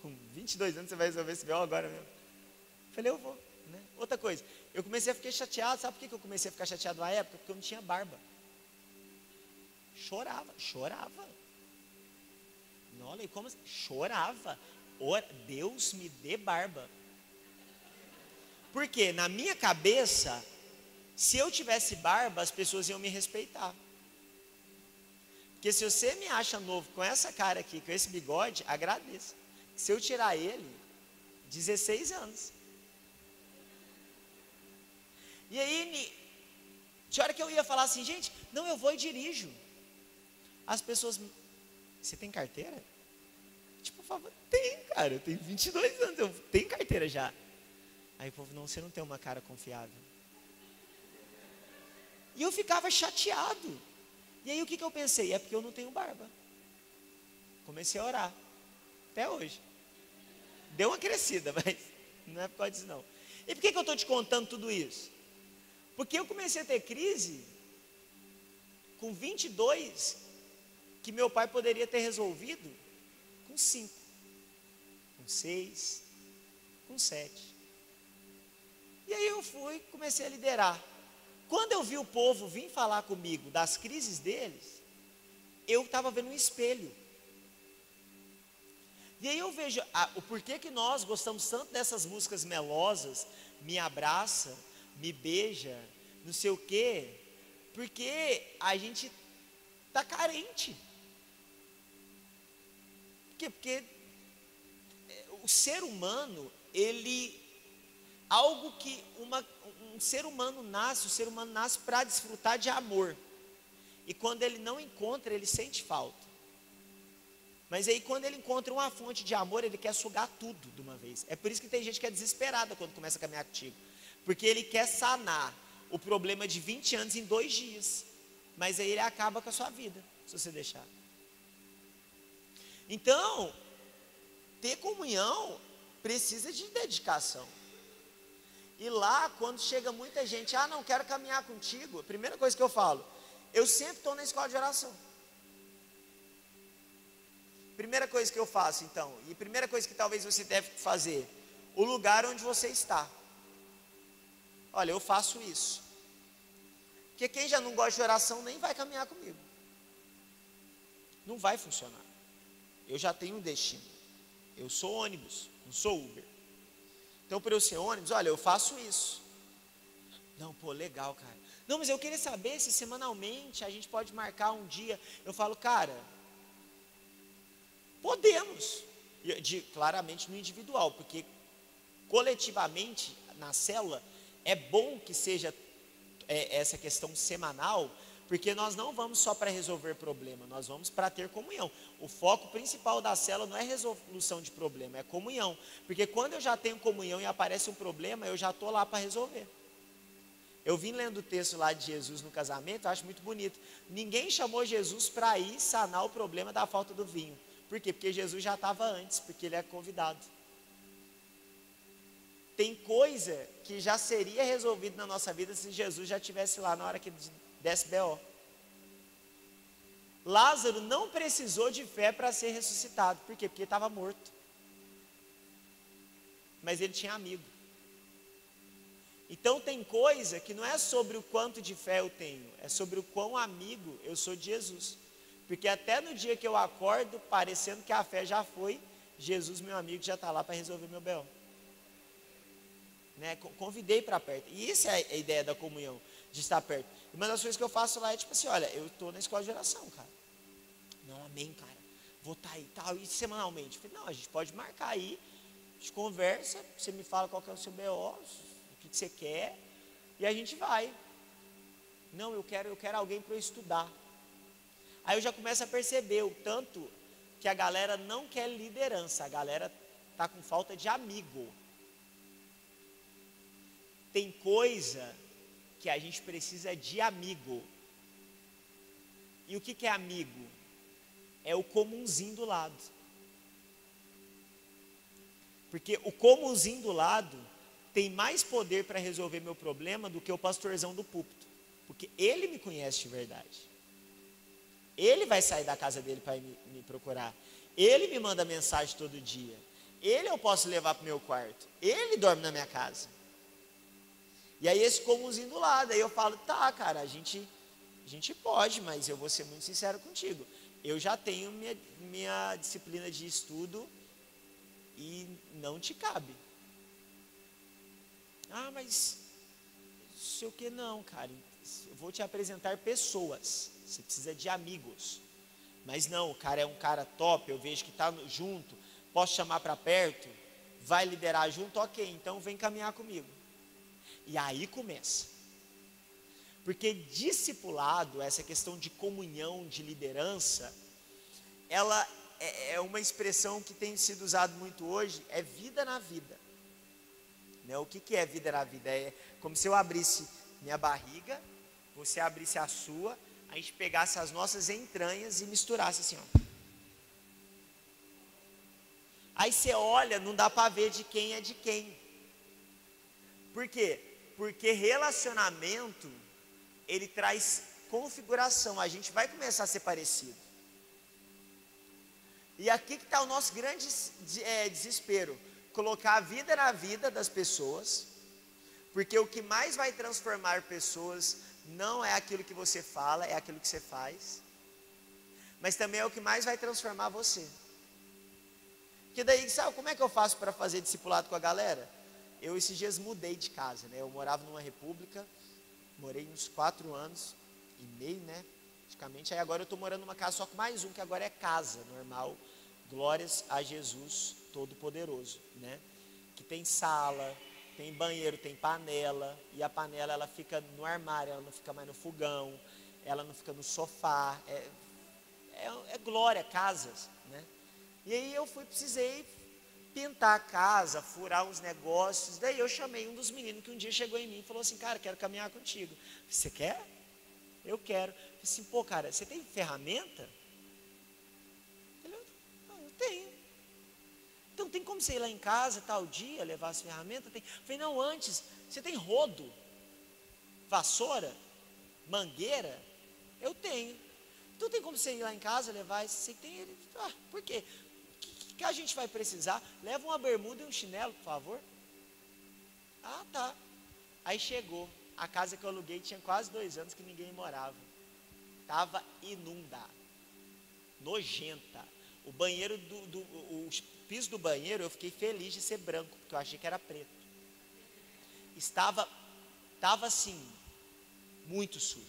Com 22 anos você vai resolver esse BO agora mesmo? Eu falei, eu vou, né? Outra coisa, eu comecei a ficar chateado, sabe por que eu comecei a ficar chateado na época? Porque eu não tinha barba. Chorava. Não, olha, como assim? Chorava. Deus me dê barba. Porque na minha cabeça, se eu tivesse barba, as pessoas iam me respeitar. Porque se você me acha novo com essa cara aqui, com esse bigode, agradeça. Se eu tirar ele, 16 anos. E aí, tinha hora que eu ia falar assim, gente, não, eu vou e dirijo. As pessoas, você tem carteira? Tipo, eu falava, tem, cara, eu tenho 22 anos, eu tenho carteira já. Aí o povo, não, você não tem uma cara confiável. E eu ficava chateado. E aí o que eu pensei? É porque eu não tenho barba. Comecei a orar. Até hoje. Deu uma crescida, mas não é por causa disso não. E por que eu estou te contando tudo isso? Porque eu comecei a ter crise com 22, que meu pai poderia ter resolvido com 5, com 6, com 7. E aí eu comecei a liderar. Quando eu vi o povo vir falar comigo das crises deles, eu estava vendo um espelho. E aí eu vejo o porquê que nós gostamos tanto dessas músicas melosas, me abraça, me beija, não sei o quê, porque a gente está carente. Por quê? Porque o ser humano, algo que um ser humano nasce, o ser humano nasce para desfrutar de amor. E quando ele não encontra, ele sente falta. Mas aí quando ele encontra uma fonte de amor, ele quer sugar tudo de uma vez. É por isso que tem gente que é desesperada quando começa a caminhar contigo. Porque ele quer sanar o problema de 20 anos em 2 dias. Mas aí ele acaba com a sua vida, se você deixar. Então, ter comunhão precisa de dedicação. E lá, quando chega muita gente, não quero caminhar contigo, a primeira coisa que eu falo, eu sempre estou na escola de oração. Primeira coisa que eu faço, então, e primeira coisa que talvez você deve fazer, o lugar onde você está. Olha, eu faço isso. Porque quem já não gosta de oração nem vai caminhar comigo. Não vai funcionar. Eu já tenho um destino. Eu sou ônibus, não sou Uber. Então, para eu ser ônibus, olha, eu faço isso. Não, pô, legal, cara. Não, mas eu queria saber se semanalmente a gente pode marcar um dia. Eu falo, cara, podemos. Claramente no individual, porque coletivamente, na célula, é bom que seja essa questão semanal, porque nós não vamos só para resolver problema, nós vamos para ter comunhão. O foco principal da célula não é resolução de problema, é comunhão. Porque quando eu já tenho comunhão e aparece um problema, eu já estou lá para resolver. Eu vim lendo o texto lá de Jesus no casamento, eu acho muito bonito. Ninguém chamou Jesus para ir sanar o problema da falta do vinho. Por quê? Porque Jesus já estava antes, porque ele é convidado. Tem coisa que já seria resolvida na nossa vida se Jesus já estivesse lá na hora que desse BO. Lázaro não precisou de fé para ser ressuscitado. Por quê? Porque ele estava morto. Mas ele tinha amigo. Então tem coisa que não é sobre o quanto de fé eu tenho, é sobre o quão amigo eu sou de Jesus. Porque até no dia que eu acordo, parecendo que a fé já foi, Jesus, meu amigo, já está lá para resolver meu BO. Né? Convidei para perto. E isso é a ideia da comunhão, de estar perto. E uma das coisas que eu faço lá é tipo assim, olha, eu estou na escola de oração, cara. Não, amém, cara. Vou estar aí e tal. E semanalmente? Eu falei, não, a gente pode marcar aí, a gente conversa, você me fala qual que é o seu BO, o que você quer, e a gente vai. Não, eu quero alguém para eu estudar. Aí eu já começo a perceber o tanto que a galera não quer liderança, a galera está com falta de amigo. Tem coisa que a gente precisa de amigo. E o que é amigo? É o comunzinho do lado. Porque o comunzinho do lado tem mais poder para resolver meu problema do que o pastorzão do púlpito. Porque ele me conhece de verdade. Ele vai sair da casa dele para me procurar. Ele me manda mensagem todo dia. Ele eu posso levar para o meu quarto. Ele dorme na minha casa. E aí esse cômodozinho do lado. Aí eu falo, tá, cara, a gente pode, mas eu vou ser muito sincero contigo. Eu já tenho minha disciplina de estudo e não te cabe. Ah, mas sei o que não, cara. Eu vou te apresentar pessoas. Você precisa de amigos. Mas não, o cara é um cara top, eu vejo que está junto, posso chamar para perto, vai liderar junto, ok, então vem caminhar comigo. E aí começa. Porque discipulado, essa questão de comunhão, de liderança, ela é uma expressão que tem sido usada muito hoje, é vida na vida. Né? O que é vida na vida? É como se eu abrisse minha barriga, você abrisse a sua, a gente pegasse as nossas entranhas e misturasse assim, ó. Aí você olha, não dá para ver de quem é de quem. Por quê? Porque relacionamento, ele traz configuração, a gente vai começar a ser parecido. E aqui que está o nosso grande desespero, colocar a vida na vida das pessoas, porque o que mais vai transformar pessoas não é aquilo que você fala, é aquilo que você faz, mas também é o que mais vai transformar você. Porque daí, sabe como é que eu faço para fazer discipulado com a galera? Eu esses dias mudei de casa, né? Eu morava numa república, morei uns 4 anos e meio, né? Praticamente, aí agora eu estou morando numa casa só com mais um, que agora é casa normal, glórias a Jesus Todo-Poderoso, né? Que tem sala, tem banheiro, tem panela, e a panela ela fica no armário, ela não fica mais no fogão, ela não fica no sofá, é glória, casas, né? E aí eu precisei pintar a casa, furar uns negócios, daí eu chamei um dos meninos que um dia chegou em mim e falou assim, cara, quero caminhar contigo. Você quer? Eu quero. Eu falei assim, pô, cara, você tem ferramenta? Ele, eu tenho. Então tem como você ir lá em casa, tal dia, levar as ferramentas? Tem. Eu falei, não, antes, você tem rodo, vassoura, mangueira? Eu tenho. Então tem como você ir lá em casa, levar esse? Você tem ele? Por quê? O que a gente vai precisar? Leva uma bermuda e um chinelo, por favor. Ah, tá. Aí chegou. A casa que eu aluguei tinha quase 2 anos que ninguém morava. Estava inundada. Nojenta. O banheiro, o piso do banheiro, eu fiquei feliz de ser branco, porque eu achei que era preto. Estava assim, muito sujo.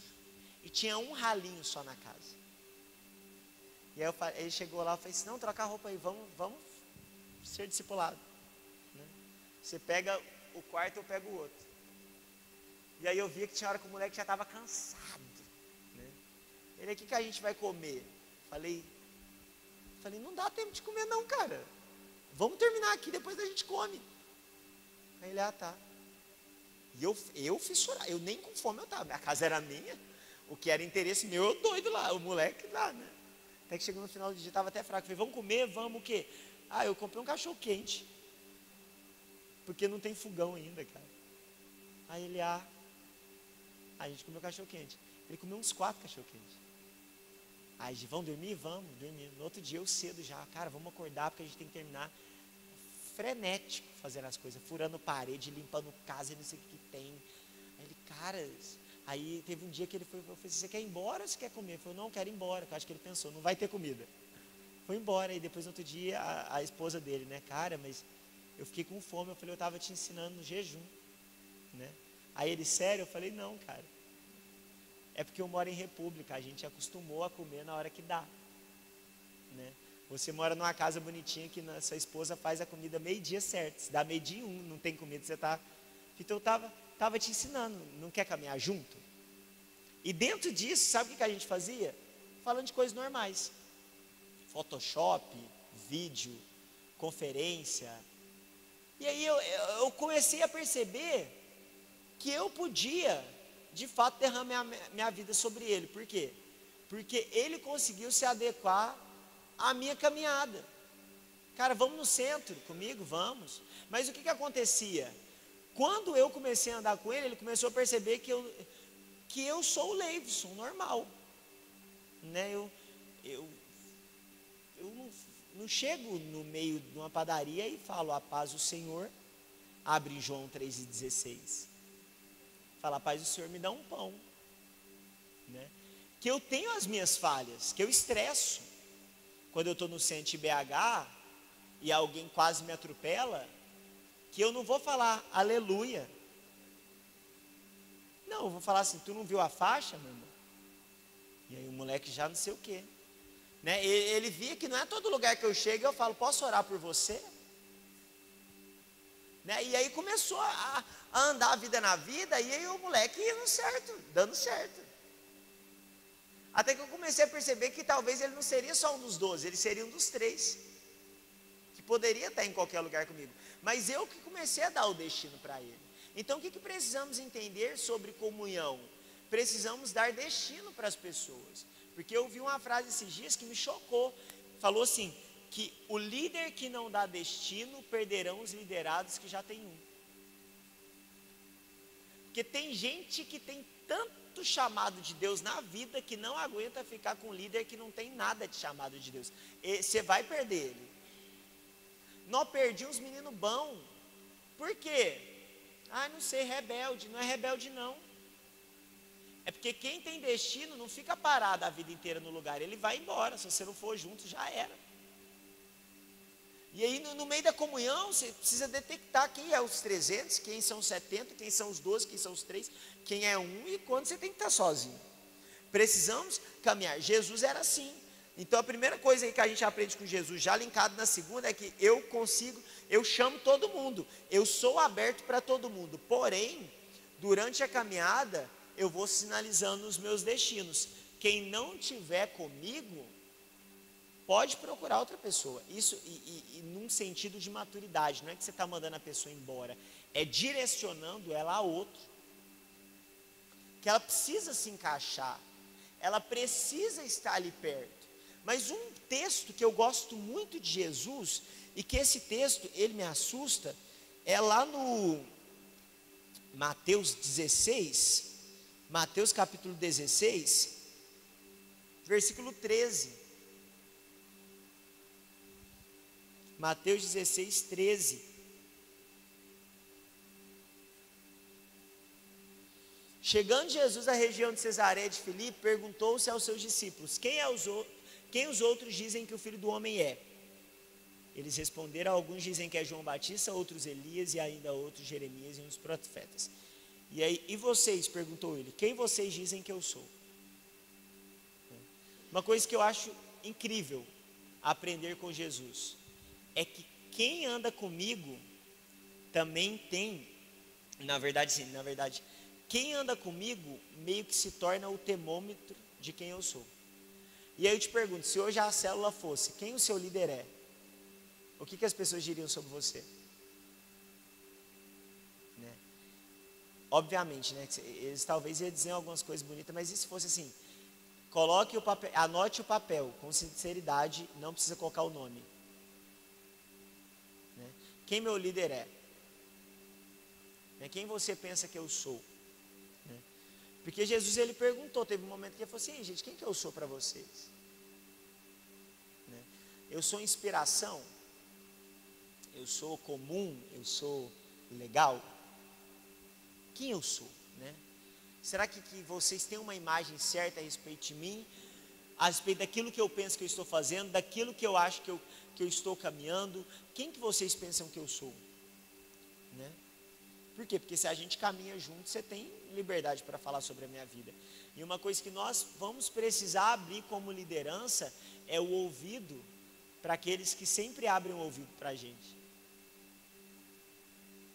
E tinha um ralinho só na casa. E aí ele chegou lá e falei assim, não, troca a roupa aí, vamos ser discipulado. Né? Você pega o quarto, eu pego o outro. E aí eu via que tinha hora que o moleque já estava cansado. Né? Ele, o que a gente vai comer? Falei, não dá tempo de comer não, cara. Vamos terminar aqui, depois a gente come. Aí ele, tá. E eu fiz chorar, eu nem com fome eu estava, a casa era minha, o que era interesse meu, eu doido lá, o moleque lá, né? Até que chegou no final do dia, estava até fraco, falei, vamos comer, vamos o quê? Eu comprei um cachorro quente, porque não tem fogão ainda, cara. Aí ele, a gente comeu cachorro quente, ele comeu uns 4 cachorro quentes. Aí, vamos dormir? Vamos dormir. No outro dia eu cedo já, cara, vamos acordar porque a gente tem que terminar. Frenético fazendo as coisas, furando parede, limpando casa, não sei o que tem. Aí ele, cara, aí teve um dia que ele foi, eu falei, você quer ir embora ou você quer comer? Ele falou, não, eu quero ir embora, porque eu acho que ele pensou, não vai ter comida. Foi embora, e depois no outro dia a esposa dele, né, cara, mas eu fiquei com fome, eu falei, eu estava te ensinando no jejum, né? Aí ele, sério? Eu falei, não, cara. É porque eu moro em república, a gente acostumou a comer na hora que dá, né? Você mora numa casa bonitinha que sua esposa faz a comida meio-dia certo, se dá meio-dia 1, não tem comida, você tá... Então eu estava te ensinando, não quer caminhar junto? E dentro disso, sabe o que a gente fazia? Falando de coisas normais, Photoshop, vídeo, conferência. E aí eu comecei a perceber que eu podia, de fato, derramar minha vida sobre ele. Por quê? Porque ele conseguiu se adequar à minha caminhada. Cara, vamos no centro comigo? Vamos. Mas o que acontecia? Quando eu comecei a andar com ele, ele começou a perceber que eu sou o Leivson, normal. né? Eu não chego no meio de uma padaria e falo a paz do Senhor, abre João 3,16. Fala, a paz do Senhor me dá um pão, né? Que eu tenho as minhas falhas, que eu estresso. Quando eu estou no centro de BH e alguém quase me atropela, que eu não vou falar aleluia. Não, eu vou falar assim, tu não viu a faixa, meu irmão? E aí o moleque já não sei o quê. Né? Ele via que não é todo lugar que eu chego eu falo, posso orar por você? Né? E aí começou a andar a vida na vida, e aí o moleque ia dando certo. Até que eu comecei a perceber que talvez ele não seria só um dos 12, ele seria um dos 3. Que poderia estar em qualquer lugar comigo. Mas eu que comecei a dar o destino para ele. Então o que precisamos entender sobre comunhão? Precisamos dar destino para as pessoas. Porque eu vi uma frase esses dias que me chocou. Falou assim, que o líder que não dá destino, perderão os liderados que já tem um. Porque tem gente que tem tanto chamado de Deus na vida, que não aguenta ficar com um líder que não tem nada de chamado de Deus. Você vai perder ele. Não, perdi uns meninos bons. Por quê? Não sei, rebelde. Não é rebelde não. É porque quem tem destino não fica parado a vida inteira no lugar, ele vai embora. Se você não for junto, já era. E aí no meio da comunhão, você precisa detectar quem é os 300, quem são os 70, quem são os 12, quem são os 3, quem é um e quando você tem que estar sozinho. Precisamos caminhar. Jesus era assim. Então a primeira coisa aí que a gente aprende com Jesus, já linkado na segunda, é que eu chamo todo mundo, eu sou aberto para todo mundo, porém, durante a caminhada, eu vou sinalizando os meus destinos. Quem não tiver comigo, pode procurar outra pessoa. Isso e num sentido de maturidade, não é que você está mandando a pessoa embora, é direcionando ela a outro. Que ela precisa se encaixar, ela precisa estar ali perto. Mas um texto que eu gosto muito de Jesus, e que esse texto, ele me assusta, é lá no Mateus 16, Mateus capítulo 16, versículo 13. Mateus 16, 13. Chegando Jesus à região de Cesareia de Filipe, perguntou-se aos seus discípulos, quem os outros dizem que o Filho do Homem é? Eles responderam, alguns dizem que é João Batista, outros Elias e ainda outros Jeremias e uns profetas. E aí, e vocês? Perguntou ele, quem vocês dizem que eu sou? Uma coisa que eu acho incrível aprender com Jesus, é que quem anda comigo também tem, na verdade, quem anda comigo meio que se torna o termômetro de quem eu sou. E aí eu te pergunto, se hoje a célula fosse, quem o seu líder é? O que as pessoas diriam sobre você? Né? Obviamente, né, eles talvez iam dizer algumas coisas bonitas, mas e se fosse assim, coloque o papel, anote o papel, com sinceridade, não precisa colocar o nome. Né? Quem meu líder é? Né? Quem você pensa que eu sou? Né? Porque Jesus, ele perguntou, teve um momento que ele falou assim, gente, quem que eu sou para vocês? Né? Eu sou inspiração? Eu sou comum? Eu sou legal? Quem eu sou? Né? Será que vocês têm uma imagem certa a respeito de mim? A respeito daquilo que eu penso que eu estou fazendo, daquilo que eu acho que eu estou caminhando? Quem que vocês pensam que eu sou? Né? Por quê? Porque se a gente caminha junto, você tem liberdade para falar sobre a minha vida. E uma coisa que nós vamos precisar abrir como liderança é o ouvido para aqueles que sempre abrem o ouvido para a gente.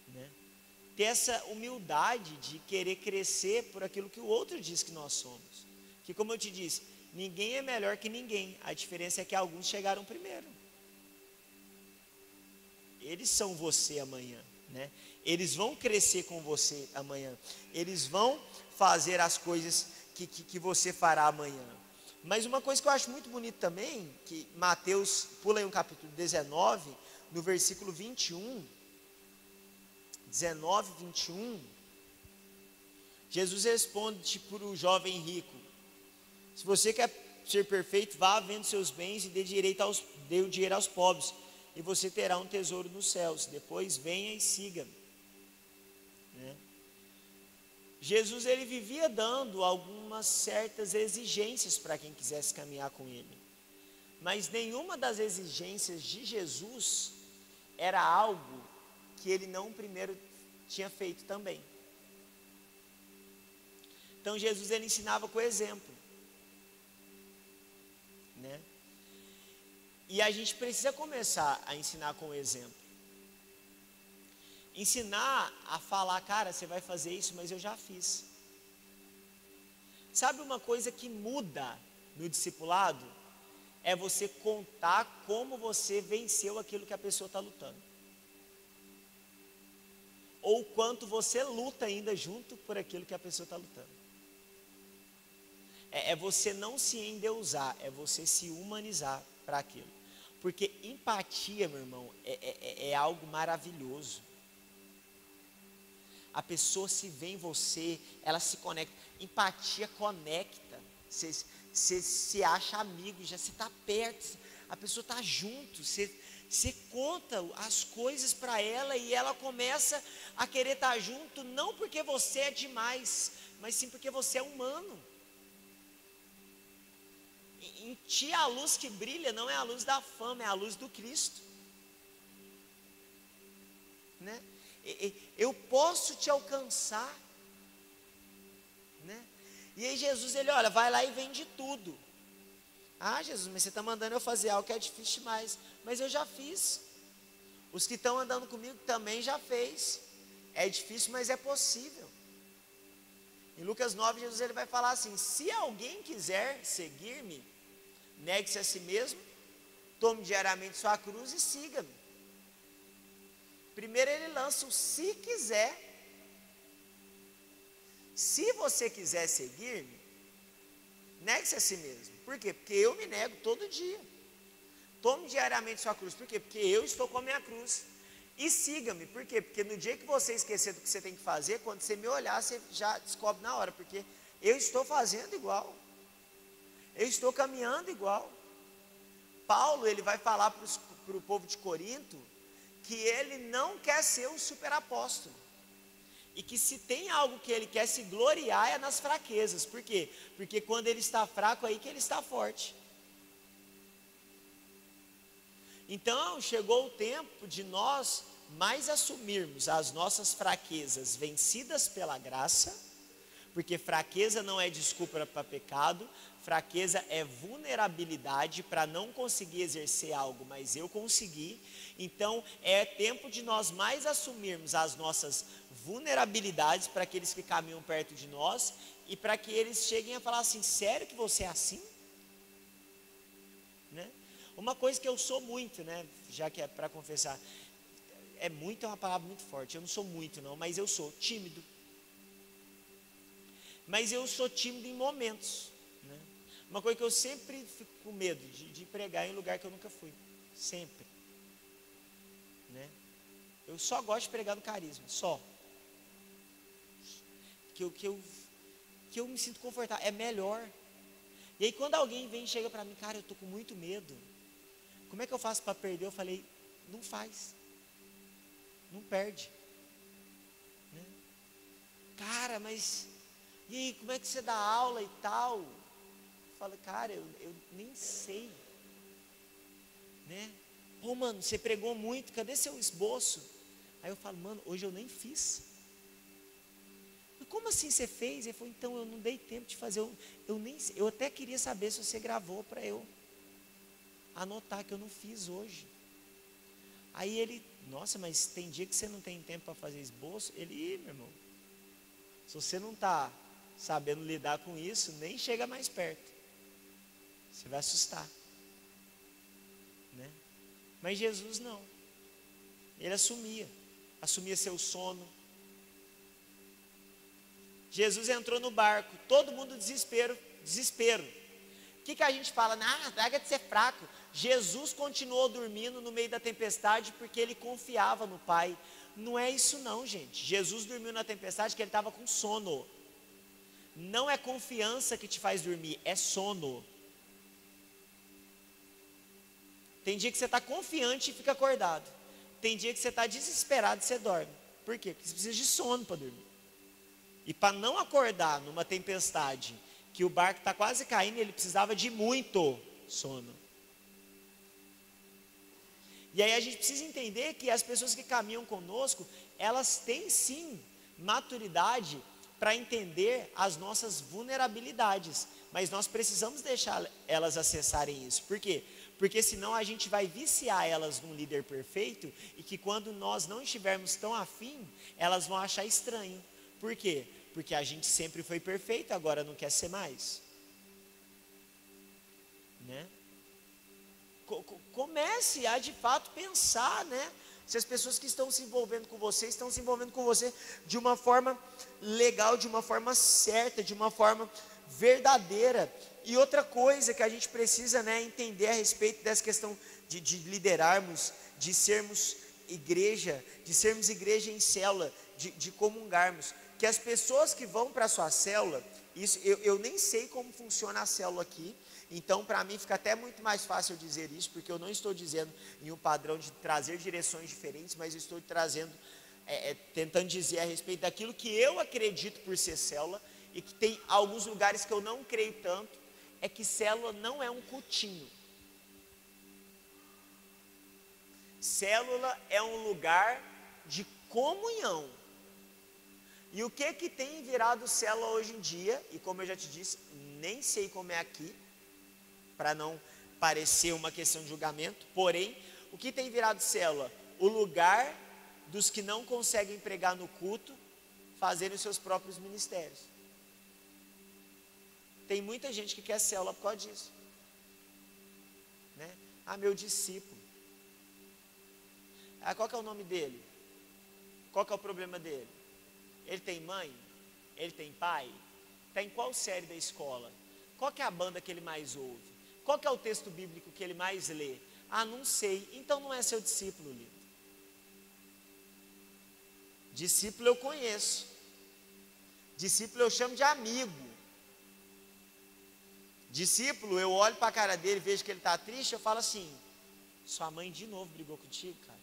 Né? Ter essa humildade de querer crescer por aquilo que o outro diz que nós somos. Que, como eu te disse, ninguém é melhor que ninguém. A diferença é que alguns chegaram primeiro. Eles são você amanhã. Né? Eles vão crescer com você amanhã. Eles vão fazer as coisas que você fará amanhã. Mas uma coisa que eu acho muito bonito também, que Mateus, pula em um capítulo 19, no versículo 21, 19, 21, Jesus responde para o jovem rico, se você quer ser perfeito, vá vendo seus bens e dê o dinheiro aos pobres, e você terá um tesouro nos céus. Depois venha e siga-me. Né? Jesus, ele vivia dando algumas certas exigências para quem quisesse caminhar com ele, mas nenhuma das exigências de Jesus era algo que ele não primeiro tinha feito também. Então Jesus, ele ensinava com exemplo, né? E a gente precisa começar a ensinar com o exemplo. Ensinar a falar, cara, você vai fazer isso, mas eu já fiz. Sabe uma coisa que muda no discipulado? É você contar como você venceu aquilo que a pessoa está lutando. Ou quanto você luta ainda junto por aquilo que a pessoa está lutando. É você não se endeusar, é você se humanizar para aquilo. Porque empatia, meu irmão, é algo maravilhoso. A pessoa se vê em você, ela se conecta. Empatia conecta. Você se acha amigo, já você está perto, a pessoa está junto, você conta as coisas para ela e ela começa a querer estar junto, não porque você é demais, mas sim porque você é humano. Em ti a luz que brilha não é a luz da fama, é a luz do Cristo. Né? Eu posso te alcançar. Né? E aí Jesus, ele olha, vai lá e vende tudo. Ah, Jesus, mas você está mandando eu fazer algo que é difícil demais. Mas eu já fiz. Os que estão andando comigo também já fez. É difícil, mas é possível. Em Lucas 9, Jesus, ele vai falar assim: se alguém quiser seguir-me, negue-se a si mesmo, tome diariamente sua cruz e siga-me. Primeiro ele lança o se quiser. Se você quiser seguir-me, negue-se a si mesmo. Por quê? Porque eu me nego todo dia. Tome diariamente sua cruz. Por quê? Porque eu estou com a minha cruz. E siga-me. Por quê? Porque no dia que você esquecer do que você tem que fazer, quando você me olhar, você já descobre na hora. Porque eu estou fazendo igual. Eu estou caminhando igual. Paulo, ele vai falar para o povo de Corinto que ele não quer ser um super apóstolo. E que se tem algo que ele quer se gloriar é nas fraquezas. Por quê? Porque quando ele está fraco, é aí que ele está forte. Então, chegou o tempo de nós mais assumirmos as nossas fraquezas vencidas pela graça, porque fraqueza não é desculpa para pecado, fraqueza é vulnerabilidade para não conseguir exercer algo, mas eu consegui. Então, é tempo de nós mais assumirmos as nossas vulnerabilidades para aqueles que caminham perto de nós e para que eles cheguem a falar assim: sério que você é assim? Né? Uma coisa que eu sou muito, né, já que é para confessar, é uma palavra muito forte, eu não sou muito não, mas eu sou tímido. Mas eu sou tímido em momentos. Né? Uma coisa que eu sempre fico com medo de pregar em lugar que eu nunca fui, sempre. Né? Eu só gosto de pregar no carisma, só. Que eu me sinto confortável, é melhor. E aí quando alguém vem e chega para mim: cara, eu estou com muito medo, como é que eu faço para perder? Eu falei: não faz, não perde. Né? Cara, mas e aí, como é que você dá aula e tal? Eu falo: cara, eu nem sei. Né? Pô, mano, você pregou muito, cadê seu esboço? Aí eu falo: mano, hoje eu nem fiz. Como assim você fez? Ele falou: então, eu não dei tempo de fazer, eu até queria saber se você gravou para eu anotar, que eu não fiz hoje. Aí ele: nossa, mas tem dia que você não tem tempo para fazer esboço? Ele: meu irmão, se você não está sabendo lidar com isso, nem chega mais perto, você vai assustar. Né? Mas Jesus não, ele assumia seu sono. Jesus entrou no barco, todo mundo desespero. O que a gente fala? Larga de ser fraco. Jesus continuou dormindo no meio da tempestade porque ele confiava no Pai. Não é isso não, gente. Jesus dormiu na tempestade porque ele estava com sono. Não é confiança que te faz dormir, é sono. Tem dia que você está confiante e fica acordado. Tem dia que você está desesperado e você dorme. Por quê? Porque você precisa de sono para dormir. E para não acordar numa tempestade, que o barco está quase caindo, ele precisava de muito sono. E aí a gente precisa entender que as pessoas que caminham conosco, elas têm sim maturidade para entender as nossas vulnerabilidades, mas nós precisamos deixar elas acessarem isso. Por quê? Porque senão a gente vai viciar elas num líder perfeito e que quando nós não estivermos tão afim, elas vão achar estranho. Por quê? Porque a gente sempre foi perfeito, agora não quer ser mais. Né? Comece a de fato pensar, né? Se as pessoas que estão se envolvendo com você de uma forma legal, de uma forma certa, de uma forma verdadeira. E outra coisa que a gente precisa, né, entender a respeito dessa questão de liderarmos, de sermos igreja em célula, de comungarmos, que as pessoas que vão para a sua célula, isso, eu nem sei como funciona a célula aqui, então para mim fica até muito mais fácil dizer isso, porque eu não estou dizendo em um padrão de trazer direções diferentes, mas eu estou tentando dizer a respeito daquilo que eu acredito por ser célula, e que tem alguns lugares que eu não creio tanto, é que célula não é um cultinho. Célula é um lugar de comunhão. E o que tem virado célula hoje em dia, e como eu já te disse, nem sei como é aqui, para não parecer uma questão de julgamento, porém, o que tem virado célula? O lugar dos que não conseguem pregar no culto, fazerem os seus próprios ministérios. Tem muita gente que quer célula por causa disso. Né? Ah, meu discípulo. Ah, qual que é o nome dele? Qual que é o problema dele? Ele tem mãe? Ele tem pai? Está em qual série da escola? Qual que é a banda que ele mais ouve? Qual que é o texto bíblico que ele mais lê? Ah, não sei. Então não é seu discípulo, lindo. Discípulo eu conheço. Discípulo eu chamo de amigo. Discípulo, eu olho para a cara dele, vejo que ele está triste, eu falo assim, sua mãe de novo brigou contigo, cara?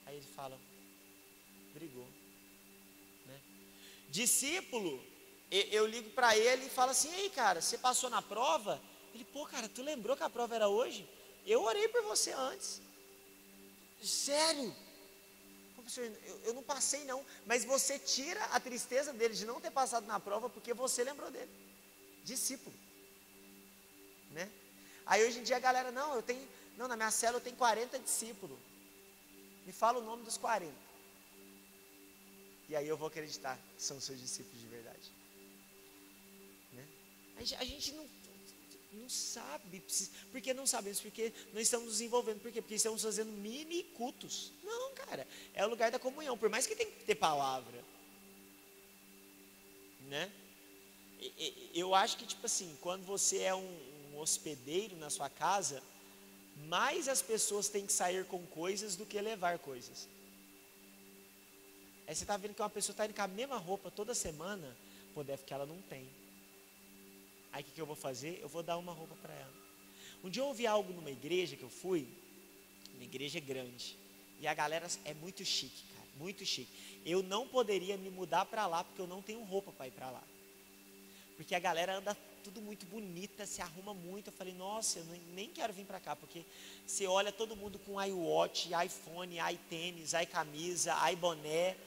Aí ele fala, brigou. Né? Discípulo, eu ligo para ele e falo assim, ei cara, você passou na prova? Ele, pô cara, tu lembrou que a prova era hoje? Eu orei por você antes. Sério? Professor, eu não passei não, mas você tira a tristeza dele de não ter passado na prova porque você lembrou dele. Discípulo. Né? Aí hoje em dia a galera, na minha célula eu tenho 40 discípulos. Me fala o nome dos 40. E aí eu vou acreditar que são seus discípulos de verdade. Né? A gente não sabe, porque não sabemos, porque não estamos nos envolvendo, por quê? Porque estamos fazendo mini cultos. Não, cara, é o lugar da comunhão, por mais que tem que ter palavra. Né? Eu acho que, tipo assim, quando você é um hospedeiro na sua casa, mais as pessoas têm que sair com coisas do que levar coisas. Aí você está vendo que uma pessoa está indo com a mesma roupa toda semana, pô, deve que ela não tem. Aí o que eu vou fazer? Eu vou dar uma roupa para ela. Um dia eu ouvi algo numa igreja que eu fui, uma igreja grande, e a galera é muito chique, cara, muito chique. Eu não poderia me mudar para lá, porque eu não tenho roupa para ir para lá. Porque a galera anda tudo muito bonita, se arruma muito. Eu falei, nossa, eu nem quero vir para cá, porque você olha todo mundo com iWatch, iPhone, iTênis, iCamisa, iBoné.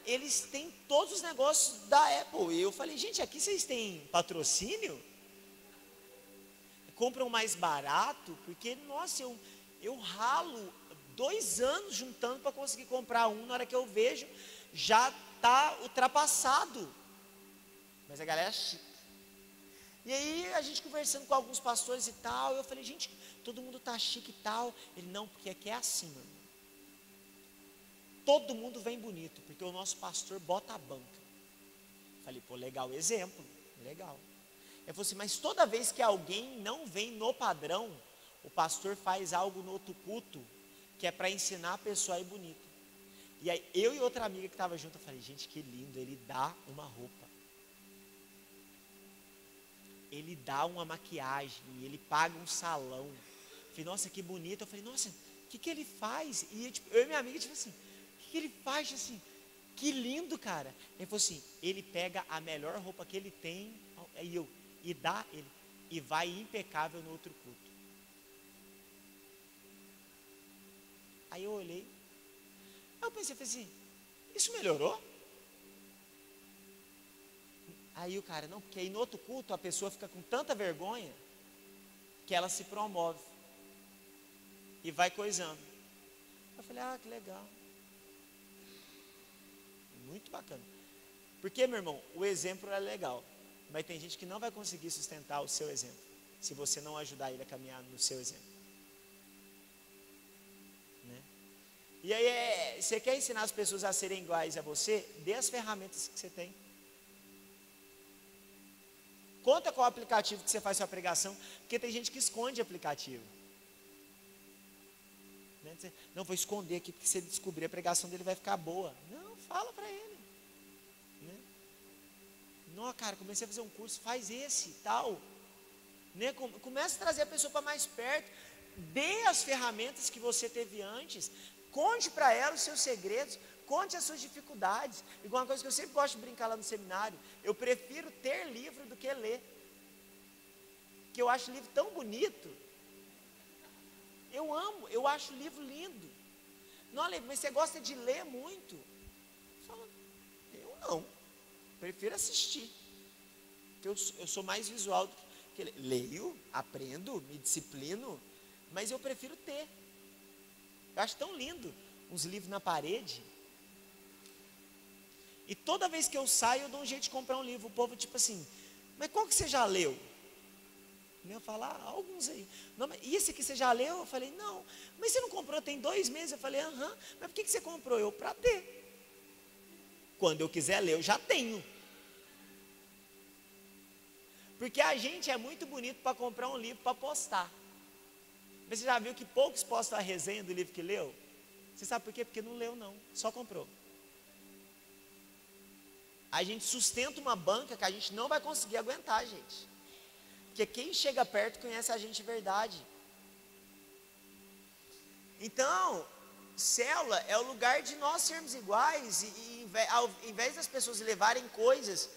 Eles têm todos os negócios da Apple. E eu falei, gente, aqui vocês têm patrocínio? Compram mais barato? Porque, nossa, eu ralo 2 anos juntando para conseguir comprar um. Na hora que eu vejo, já está ultrapassado. Mas a galera é chique. E aí a gente conversando com alguns pastores e tal, eu falei, gente, todo mundo tá chique e tal. Ele, não, porque aqui é assim, mano. Todo mundo vem bonito, porque o nosso pastor bota a banca. Eu falei, pô, legal, exemplo, legal. Eu falei assim, mas toda vez que alguém não vem no padrão, o pastor faz algo no outro culto, que é para ensinar a pessoa a ir bonita. E aí eu e outra amiga que estava junto, eu falei, gente, que lindo, ele dá uma roupa. Ele dá uma maquiagem, ele paga um salão. falei, nossa, que bonito. Eu falei, nossa, o que ele faz? E tipo, eu e minha amiga, tipo assim, o que ele faz, assim? Que lindo, cara. Ele falou assim, ele pega a melhor roupa que ele tem e dá ele e vai impecável no outro culto. Aí eu olhei, aí eu pensei, falei assim, isso melhorou? Aí o cara, não, porque aí no outro culto a pessoa fica com tanta vergonha que ela se promove e vai coisando. Eu falei, ah, que legal. Muito bacana. Porque, meu irmão, o exemplo é legal, mas tem gente que não vai conseguir sustentar o seu exemplo, se você não ajudar ele a caminhar no seu exemplo. Né? E aí, você quer ensinar as pessoas a serem iguais a você? Dê as ferramentas que você tem. Conta qual aplicativo que você faz sua pregação, porque tem gente que esconde aplicativo. Né? Não, vou esconder aqui, porque se ele descobrir a pregação dele vai ficar boa. Não, fala para ele. Né? Não, cara, comecei a fazer um curso, faz esse, tal. Né? Começa a trazer a pessoa para mais perto. Dê as ferramentas que você teve antes. Conte para ela os seus segredos. Conte as suas dificuldades. Igual uma coisa que eu sempre gosto de brincar lá no seminário. Eu prefiro ter livro do que ler. Porque eu acho livro tão bonito. Eu amo, eu acho livro lindo. Não, Ale, mas você gosta de ler muito? Eu não. Prefiro assistir. Eu sou mais visual do que ler. Leio, aprendo, me disciplino, mas eu prefiro ter. Eu acho tão lindo uns livros na parede. E toda vez que eu saio, eu dou um jeito de comprar um livro. O povo tipo assim, mas qual que você já leu? Eu falo, alguns aí. Não, mas, e esse aqui você já leu? Eu falei, não. Mas você não comprou tem 2 meses? Eu falei, aham. Mas por que você comprou? Eu, para ter. Quando eu quiser ler, eu já tenho. Porque a gente é muito bonito para comprar um livro para postar. Mas você já viu que poucos postam a resenha do livro que leu? Você sabe por quê? Porque não leu não, só comprou. A gente sustenta uma banca que a gente não vai conseguir aguentar, gente. Porque quem chega perto conhece a gente de verdade. Então, célula é o lugar de nós sermos iguais. E ao invés das pessoas levarem coisas,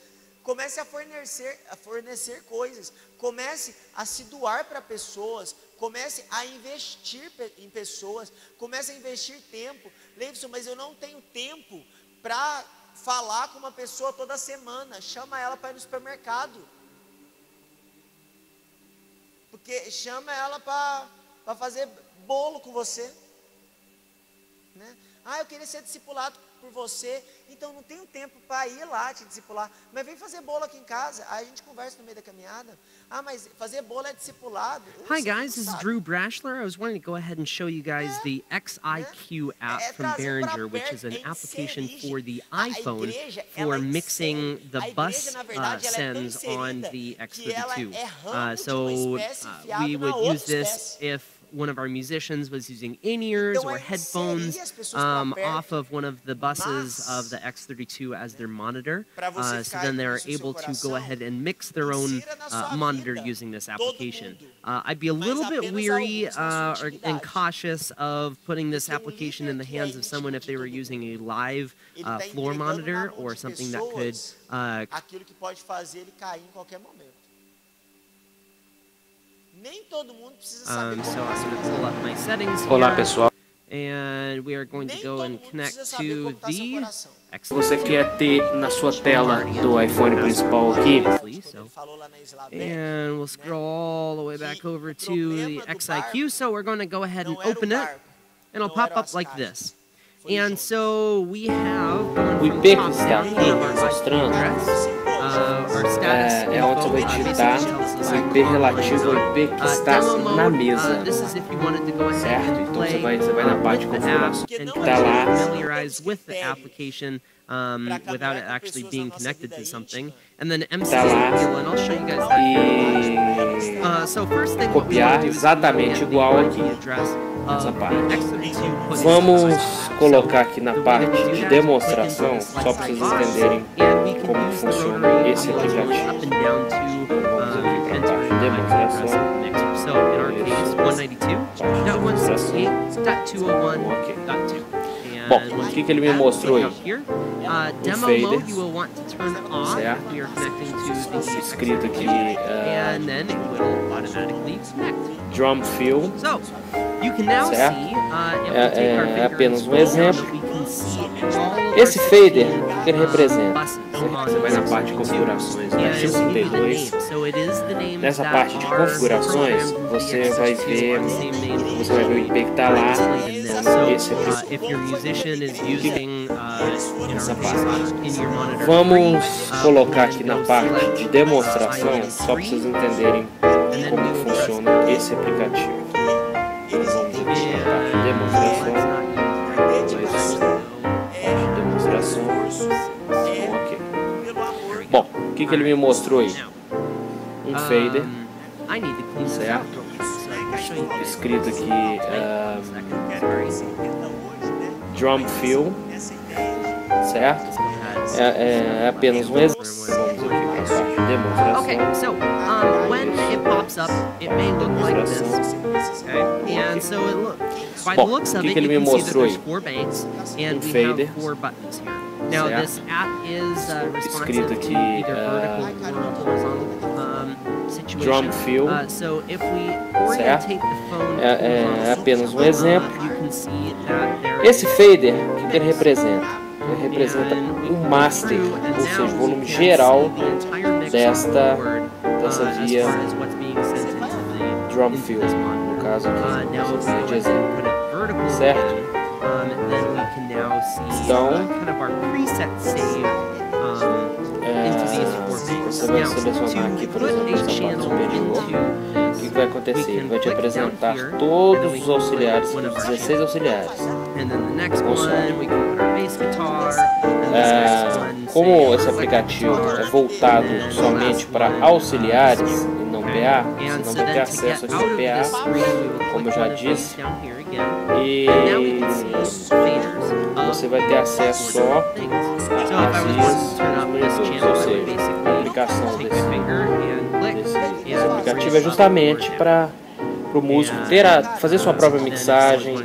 comece a fornecer coisas. Comece a se doar para pessoas. Comece a investir em pessoas. Comece a investir tempo. Leivson, mas eu não tenho tempo para falar com uma pessoa toda semana. Chama ela para ir no supermercado. Porque chama ela para fazer bolo com você. Né? Eu queria ser discipulado por você. Então não tenho tempo para ir lá te discipular. Mas vem fazer bolo aqui em casa. Aí a gente conversa no meio da caminhada. Mas fazer bolo é discipulado. Hi guys, this is Drew Brashler. I was wanting to go ahead and show you guys the XIQ app from Behringer, which is an application for the iPhone for mixing the bus sends on the X32. So we would use this if one of our musicians was using in-ears or headphones off of one of the buses of the X32 as their monitor. So then they're able to go ahead and mix their own monitor using this application. I'd be a little bit weary and cautious of putting this application in the hands of someone if they were using a live floor monitor or something that could aquilo que pode fazer ele cair em qualquer momento. Nem todo mundo precisa saber so I'm going to pull up my settings here. Olá, pessoal. And we are going to go and connect to the Você quer ter na sua tela do iPhone principal aqui? And we'll scroll all the way back over to the XIQ. So we're going to go ahead and open it, and it'll pop up like this. And so we have o IP que está aqui mostrando é onde você vai digitar o IP relativo ao IP que está na mesa, certo? Então você vai na parte de configuração que está lá. Without it actually being connected to something, and then MC and I'll show you guys that. So first thing what we want to do is exatamente igual aqui nessa parte. Vamos colocar aqui na parte de demonstração, só para vocês entenderem como funciona esse aplicativo. Vamos aqui para a parte de demonstração. So in our case, 192.168.201.2. Bom, o que ele me mostrou aí? Demo mode you will want to turn off if we are connecting to the escrito aqui and then it will automatically connect. Drum fill. So you can now see é apenas um exemplo. Esse fader, o que ele representa? Você vai na parte de configurações, na 52. Nessa parte de configurações, você vai ver o IP que está lá. Esse essa parte. Vamos colocar aqui na parte de demonstração, só para vocês entenderem como funciona esse aplicativo. Vamos aqui na parte de demonstração. Ok. Bom, o que ele me mostrou aí? Um fader, certo? Escrito aqui drum fill, certo? É apenas um exemplo. Vamos aqui para a parte de demonstração. Okay, so when it pops up, it may look like this. Okay, and so it by the looks of it, you can see that there's 4 banks and we have 4 buttons here. Now this app is responsive to either vertical or horizontal situation. Drum fill, so if we orientate the phone, é apenas um exemplo. You can see that there esse fader, o que ele representa? Ele representa um master, ou seja, o volume geral dessa via drum fill, no caso aqui, de exemplo, certo? Então, você vai selecionar aqui, por exemplo, essa parte superior. O que vai acontecer? Ele vai te apresentar todos os auxiliares, os 16 auxiliares. Como esse aplicativo é voltado somente para auxiliares e não PA, você não vai ter acesso aqui ao PA, como eu já disse, e você vai ter acesso só às vias monitores, ou seja, a aplicação desse aplicativo é justamente para o músico fazer sua própria mixagem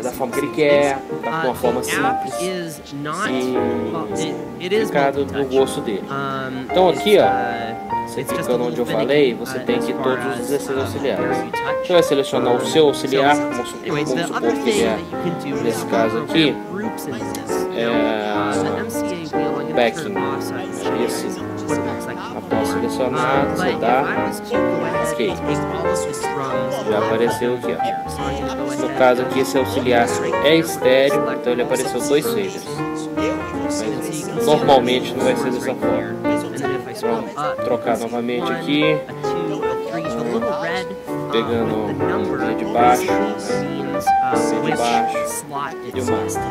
da forma que ele quer, de uma forma simples e ficar do gosto dele. Então aqui, ó, você clicando onde eu falei, você tem aqui todos os 16 auxiliares. Você vai selecionar o seu auxiliar, vamos supor que ele é, nesse caso aqui, backing. Esse, após selecionar, você dá OK. Já apareceu aqui, ó. No caso aqui, esse auxiliar é estéreo, então ele apareceu 2 faders. Mas normalmente não vai ser dessa forma. Vamos trocar novamente aqui, pegando o de baixo e o master.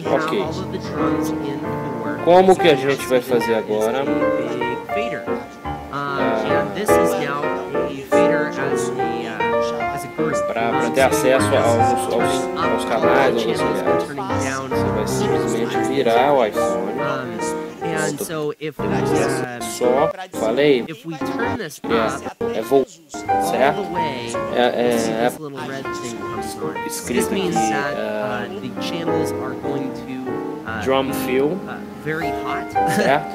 Ok. Como que a gente vai fazer agora? Para ter acesso aos canais, aos auxiliares, você vai simplesmente virar o iPhone. Só falei, é voltar, certo? Escrito aqui drum fill, certo?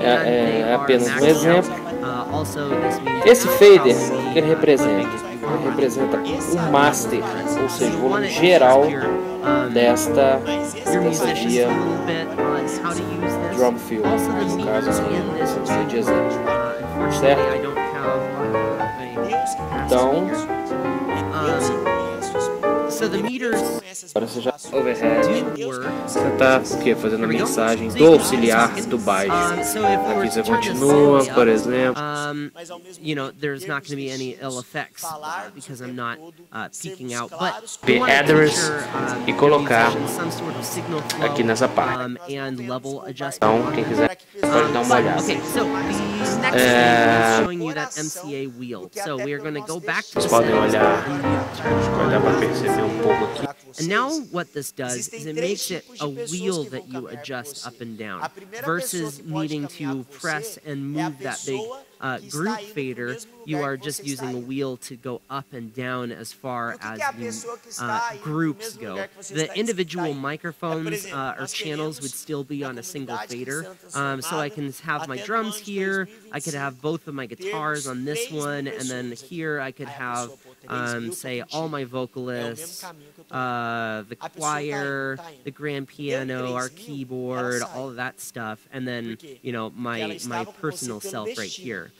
É apenas um exemplo. Esse fader, o que ele representa? Ele representa um master, ou seja, o volume geral dessa via drum fill, no caso essa via de exemplo, certo? Então, agora você já overhead, você está fazendo a mensagem do auxiliar do baixo. Aqui você continua, por exemplo. There's not going to be any ill effects because I'm not peeking out, but address e colocar aqui nessa parte. Então, quem quiser Pode dar uma olhada. Okay, so the next thing is showing you that MCA wheel. So we're going to go back to the podem olhar, settings. dá para perceber pouco aqui. And now what this does is it makes it a wheel that you adjust up and down versus needing to press and move that big group fader. You are just using a wheel to go up and down as far as the groups go. The individual microphones or channels would still be on a single fader. So I can have my drums here, I could have both of my guitars on this one, and then here I could have, say, all my vocalists, the choir, the grand piano, our keyboard, all of that stuff, and then, you know, my personal self right here.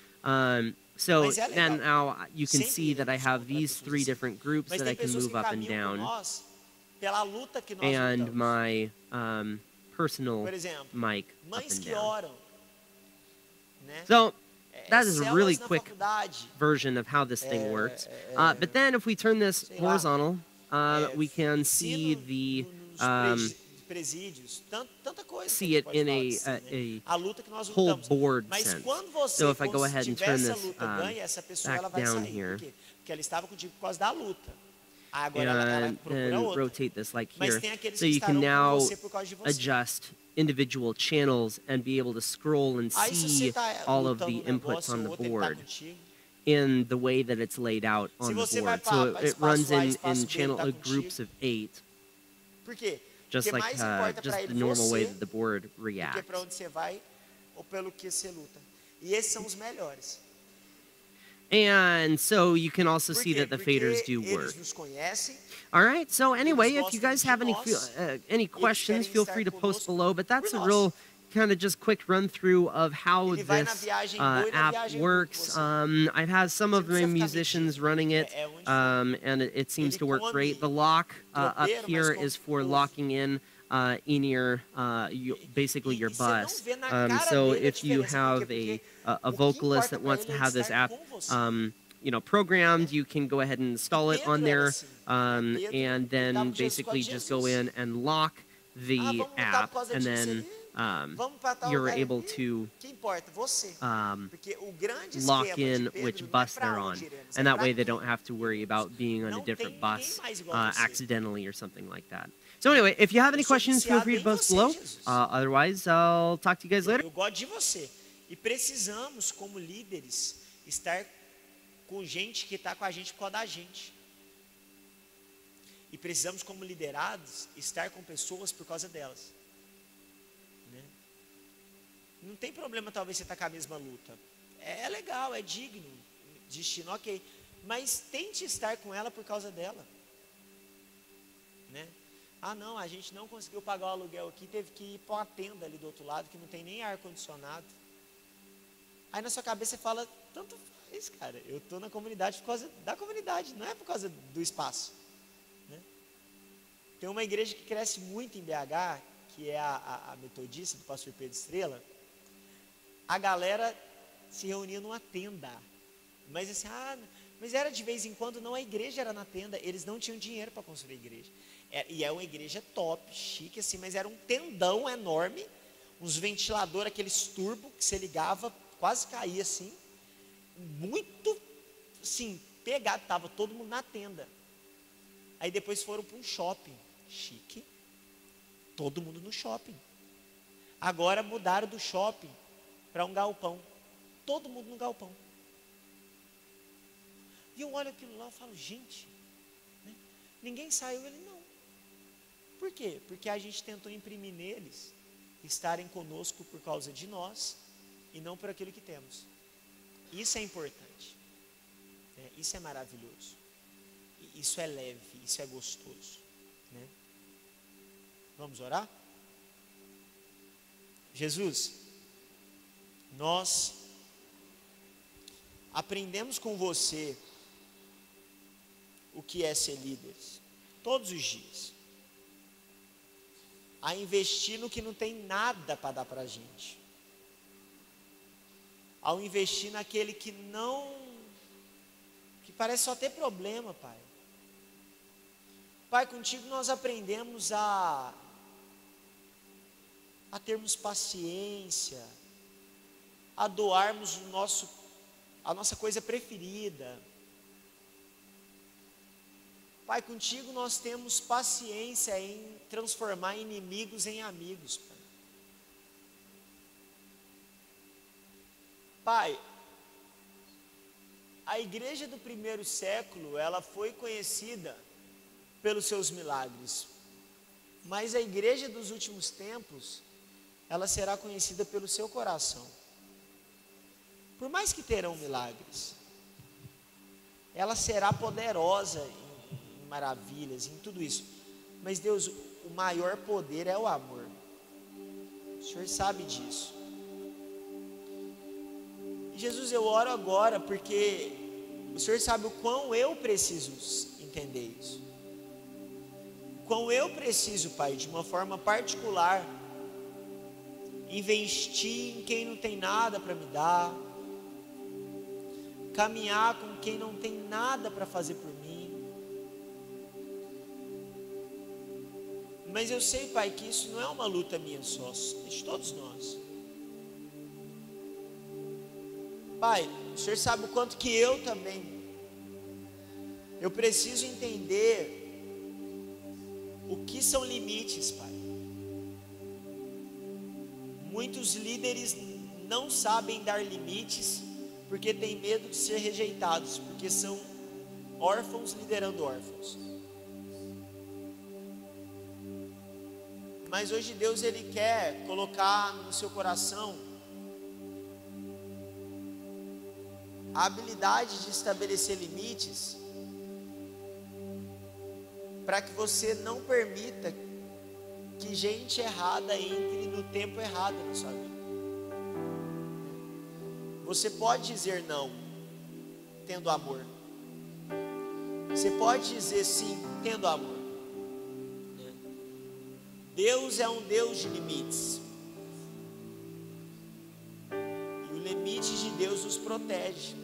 So then now you can see that I have these 3 different groups that I can move up and down, and my personal mic up and down. So that is a really quick version of how this thing works. But then if we turn this horizontal, we can see the see it in a whole board sense. So if I go ahead and turn this back down here, and rotate this like here, so you can now adjust individual channels and be able to scroll and see all of the inputs on the board in the way that it's laid out on the board. So it runs in channel groups of 8, just like just the normal way that the board reacts. And so you can also see that the faders do work. All right, so anyway, if you guys have any questions, feel free to post below, but that's a real kind of just quick run through of how this app works. I've had some of my musicians running it, and it seems to work great. The lock up here is for locking in your basically your bus. So if you have a vocalist that wants to have this app you know, programmed, you can go ahead and install it on there, and then basically just go in and lock the app, and then you're able to lock in which bus they're on, and that way they don't have to worry about being on a different bus accidentally or something like that. So anyway, if you have any questions, feel free to post below. Otherwise, I'll talk to you guys later. Eu gosto de você. E precisamos, como líderes, estar com gente que está com a gente por causa da gente. E precisamos, como liderados, estar com pessoas por causa delas. Né? Não tem problema, talvez, você estar com a mesma luta. É legal, é digno, destino, ok. Mas tente estar com ela por causa dela. Né? Ah, não, a gente não conseguiu pagar o aluguel aqui, teve que ir para uma tenda ali do outro lado, que não tem nem ar-condicionado. Aí na sua cabeça você fala, tanto faz, cara, eu estou na comunidade por causa da comunidade, não é por causa do espaço. Né? Tem uma igreja que cresce muito em BH, que é a metodista do pastor Pedro Estrela. A galera se reunia numa tenda, mas assim, mas era de vez em quando, não, a igreja era na tenda, eles não tinham dinheiro para construir a igreja. E é uma igreja top, chique assim, mas era um tendão enorme, uns ventiladores, aqueles turbo que você ligava, quase caía assim, muito, assim, pegado, tava todo mundo na tenda. Aí depois foram para um shopping, chique, todo mundo no shopping. Agora mudaram do shopping para um galpão, todo mundo no galpão. E eu olho aquilo lá e falo, gente, né? Ninguém saiu, ele não. Por quê? Porque a gente tentou imprimir neles estarem conosco por causa de nós e não por aquilo que temos. Isso é importante. Né? Isso é maravilhoso. Isso é leve, isso é gostoso. Né? Vamos orar? Jesus, nós aprendemos com você o que é ser líderes, todos os dias. A investir no que não tem nada para dar para a gente. Ao investir naquele que parece só ter problema, Pai. Pai, contigo nós aprendemos a termos paciência, a doarmos a nossa coisa preferida. Pai, contigo nós temos paciência em transformar inimigos em amigos, Pai. Pai, a igreja do primeiro século, ela foi conhecida pelos seus milagres, mas a igreja dos últimos tempos, ela será conhecida pelo seu coração. Por mais que terão milagres, ela será poderosa em maravilhas, em tudo isso, mas Deus, o maior poder é o amor. O Senhor sabe disso. E Jesus, eu oro agora porque o Senhor sabe o quão eu preciso entender isso. O quão eu preciso, Pai, de uma forma particular, investir em quem não tem nada para me dar, caminhar com quem não tem nada para fazer por mim. Mas eu sei, Pai, que isso não é uma luta minha só, é de todos nós. Pai, o Senhor sabe o quanto que eu também, eu preciso entender o que são limites, Pai. Muitos líderes não sabem dar limites, porque têm medo de ser rejeitados, porque são órfãos liderando órfãos. Mas hoje Deus, Ele quer colocar no seu coração a habilidade de estabelecer limites, para que você não permita que gente errada entre no tempo errado na sua vida. Você pode dizer não, tendo amor. Você pode dizer sim, tendo amor. Deus é um Deus de limites. E o limite de Deus nos protege.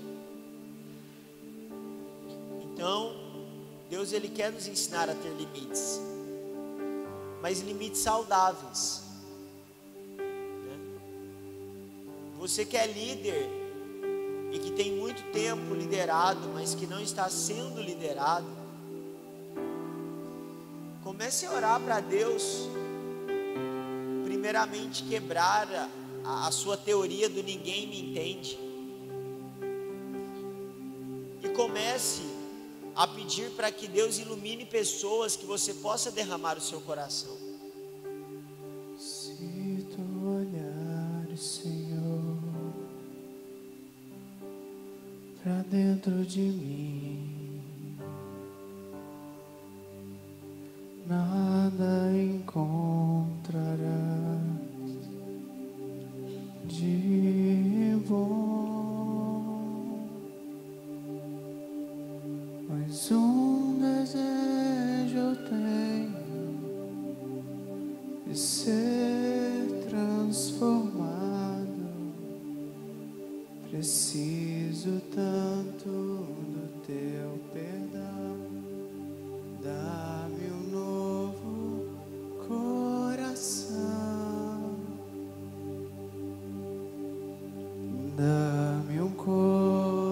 Então, Deus, Ele quer nos ensinar a ter limites, mas limites saudáveis. Você que é líder e que tem muito tempo liderado, mas que não está sendo liderado, comece a orar para Deus, primeiramente quebrar a sua teoria do ninguém me entende, e comece a pedir para que Deus ilumine pessoas que você possa derramar o seu coração. Se tu olhares, Senhor, pra dentro de mim, nada encontrarás de bom. Mas um desejo eu tenho de ser transformado. Preciso tanto do teu perdão. Dá-me um novo coração. Dá-me um coração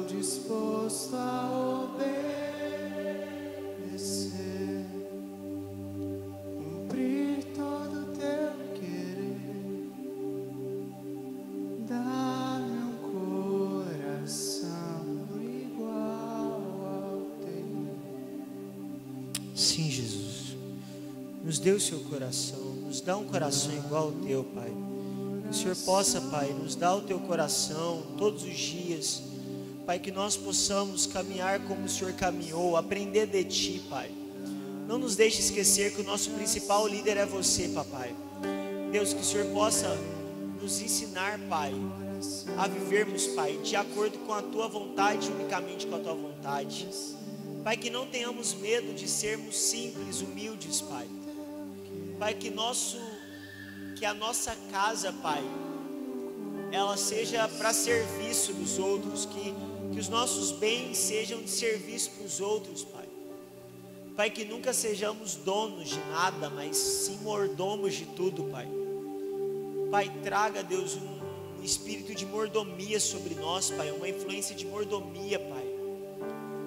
disposto a obedecer, cumprir todo o teu querer. Dá-me um coração igual ao teu. Sim, Jesus, nos dê o seu coração, nos dá um coração igual ao teu, Pai. Que o Senhor possa, Pai, nos dar o teu coração todos os dias, Pai, que nós possamos caminhar como o Senhor caminhou, aprender de Ti, Pai. Não nos deixe esquecer que o nosso principal líder é você, Papai. Deus, que o Senhor possa nos ensinar, Pai, a vivermos, Pai, de acordo com a Tua vontade, unicamente com a Tua vontade. Pai, que não tenhamos medo de sermos simples, humildes, Pai. Pai, que nosso que a nossa casa, Pai, ela seja para serviço dos outros, que os nossos bens sejam de serviço para os outros, Pai. Pai, que nunca sejamos donos de nada, mas sim mordomos de tudo, Pai. Pai, traga, Deus, um espírito de mordomia sobre nós, Pai, uma influência de mordomia, Pai.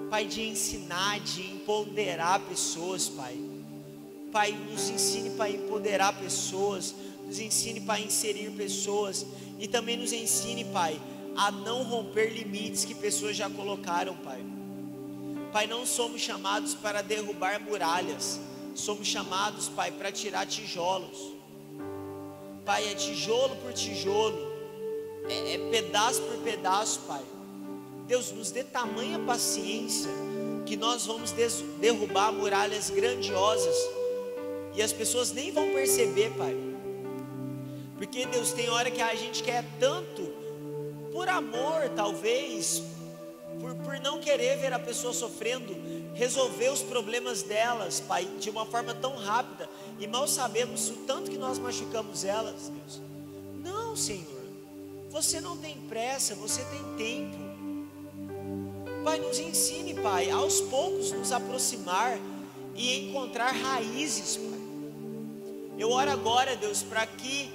Pai, de ensinar, de empoderar pessoas, Pai. Pai, nos ensine para empoderar pessoas, nos ensine para inserir pessoas e também nos ensine, Pai, a não romper limites que pessoas já colocaram, Pai. Pai, não somos chamados para derrubar muralhas, somos chamados, Pai, para tirar tijolos. Pai, é tijolo por tijolo, é pedaço por pedaço, Pai. Deus, nos dê tamanha paciência que nós vamos derrubar muralhas grandiosas e as pessoas nem vão perceber, Pai. Porque, Deus, tem hora que a gente quer tanto, por amor talvez, por não querer ver a pessoa sofrendo, resolver os problemas delas, Pai, de uma forma tão rápida, e mal sabemos o tanto que nós machucamos elas, Deus. Não, Senhor, você não tem pressa, você tem tempo. Pai, nos ensine, Pai, aos poucos nos aproximar e encontrar raízes, Pai. Eu oro agora, Deus, para que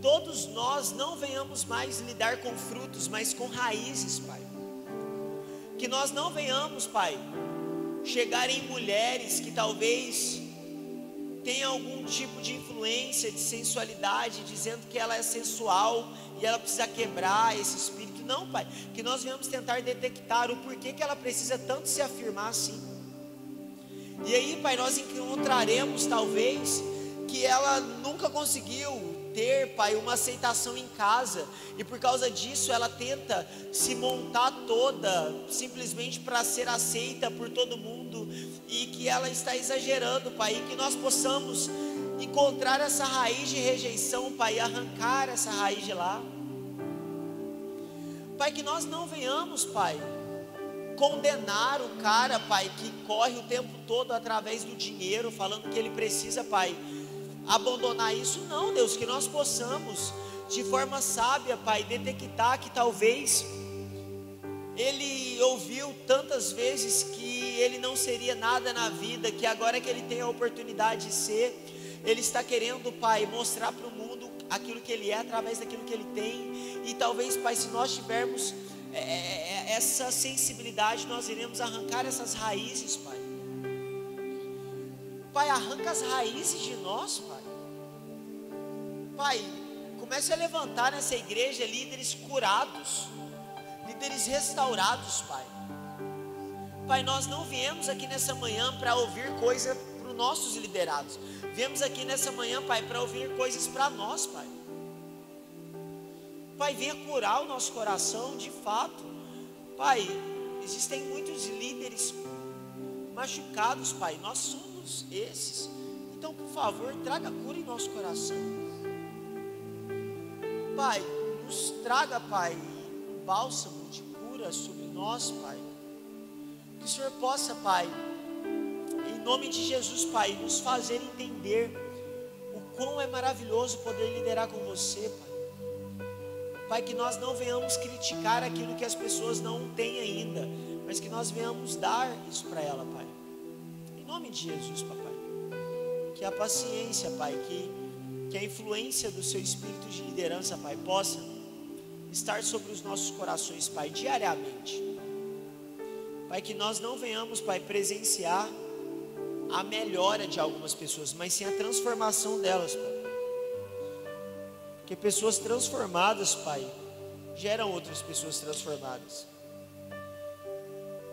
todos nós não venhamos mais lidar com frutos, mas com raízes, Pai. Que nós não venhamos, Pai, chegar em mulheres que talvez tenham algum tipo de influência, de sensualidade, dizendo que ela é sensual e ela precisa quebrar esse espírito. Não, Pai, que nós venhamos tentar detectar o porquê que ela precisa tanto se afirmar assim. E aí, Pai, nós encontraremos talvez que ela nunca conseguiu ter, Pai, uma aceitação em casa, e por causa disso ela tenta se montar toda, simplesmente para ser aceita por todo mundo, e que ela está exagerando, Pai, e que nós possamos encontrar essa raiz de rejeição, Pai, e arrancar essa raiz de lá. Pai, que nós não venhamos, Pai, condenar o cara, Pai, que corre o tempo todo através do dinheiro, falando que ele precisa, Pai, abandonar isso. Não, Deus, que nós possamos de forma sábia, Pai, detectar que talvez ele ouviu tantas vezes que ele não seria nada na vida, que agora que ele tem a oportunidade de ser, ele está querendo, Pai, mostrar para o mundo aquilo que ele é através daquilo que ele tem. E talvez, Pai, se nós tivermos essa sensibilidade, nós iremos arrancar essas raízes, Pai. Pai, arranca as raízes de nós, Pai. Pai, comece a levantar nessa igreja líderes curados, líderes restaurados, Pai. Pai, nós não viemos aqui nessa manhã para ouvir coisa para os nossos liderados. Viemos aqui nessa manhã, Pai, para ouvir coisas para nós, Pai. Pai, venha curar o nosso coração de fato. Pai, existem muitos líderes machucados, Pai. Nós somos esses. Então, por favor, traga cura em nosso coração. Pai, nos traga, Pai, um bálsamo de cura sobre nós, Pai. Que o Senhor possa, Pai, em nome de Jesus, Pai, nos fazer entender o quão é maravilhoso poder liderar com você, Pai. Pai, que nós não venhamos criticar aquilo que as pessoas não têm ainda, mas que nós venhamos dar isso para ela, Pai. Em nome de Jesus, Papai. Que a paciência, Pai, que a influência do Seu Espírito de liderança, Pai, possa estar sobre os nossos corações, Pai, diariamente. Pai, que nós não venhamos, Pai, presenciar a melhora de algumas pessoas, mas sim a transformação delas, Pai. Porque pessoas transformadas, Pai, geram outras pessoas transformadas.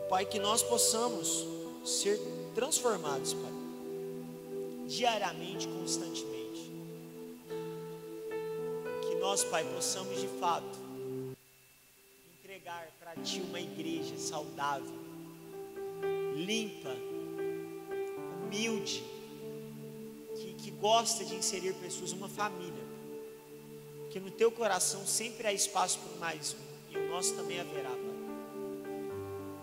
Pai, que nós possamos ser transformados, Pai, diariamente, constantemente. Que nós, Pai, possamos de fato entregar para Ti uma igreja saudável, limpa, humilde, que gosta de inserir pessoas, uma família. Que no Teu coração sempre há espaço para mais um, e o nosso também haverá, Pai.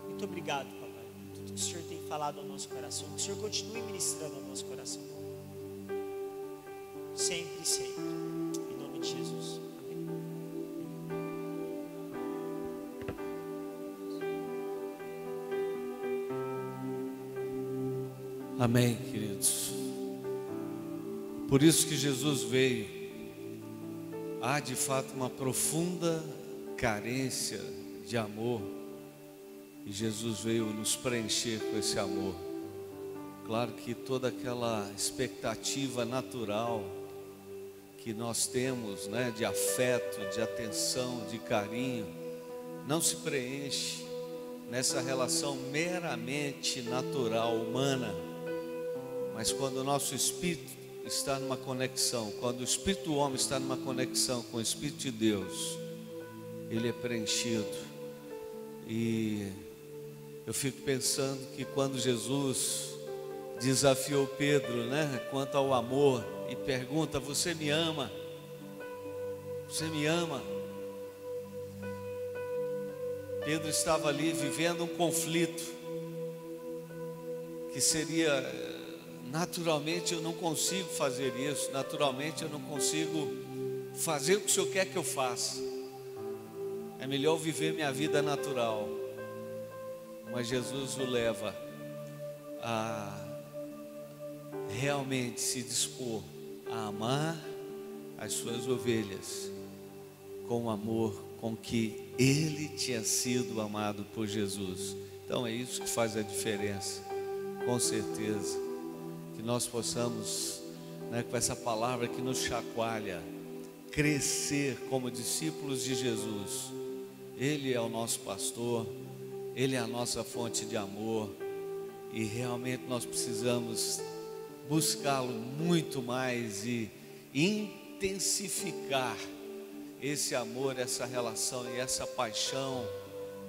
Muito obrigado, Papai, por tudo que o Senhor tem falado ao nosso coração. Que o Senhor continue ministrando ao nosso coração. sempre, sempre. Em nome de Jesus. Amém, queridos. Por isso que Jesus veio. Há de fato uma profunda carência de amor, e Jesus veio nos preencher com esse amor. Claro que toda aquela expectativa natural que nós temos, né, de afeto, de atenção, de carinho, não se preenche nessa relação meramente natural, humana. Mas quando o nosso espírito está numa conexão, quando o espírito do homem está numa conexão com o Espírito de Deus, ele é preenchido. E eu fico pensando que quando Jesus desafiou Pedro, né, quanto ao amor, e pergunta: você me ama? Você me ama? Pedro estava ali vivendo um conflito que seria: naturalmente eu não consigo fazer isso, naturalmente eu não consigo fazer o que o Senhor quer que eu faça, é melhor viver minha vida natural. Mas Jesus o leva a realmente se dispor a amar as suas ovelhas com o amor com que ele tinha sido amado por Jesus. Então é isso que faz a diferença, com certeza. Que nós possamos, né, com essa palavra que nos chacoalha, crescer como discípulos de Jesus. Ele é o nosso pastor, Ele é a nossa fonte de amor, e realmente nós precisamos buscá-lo muito mais e intensificar esse amor, essa relação e essa paixão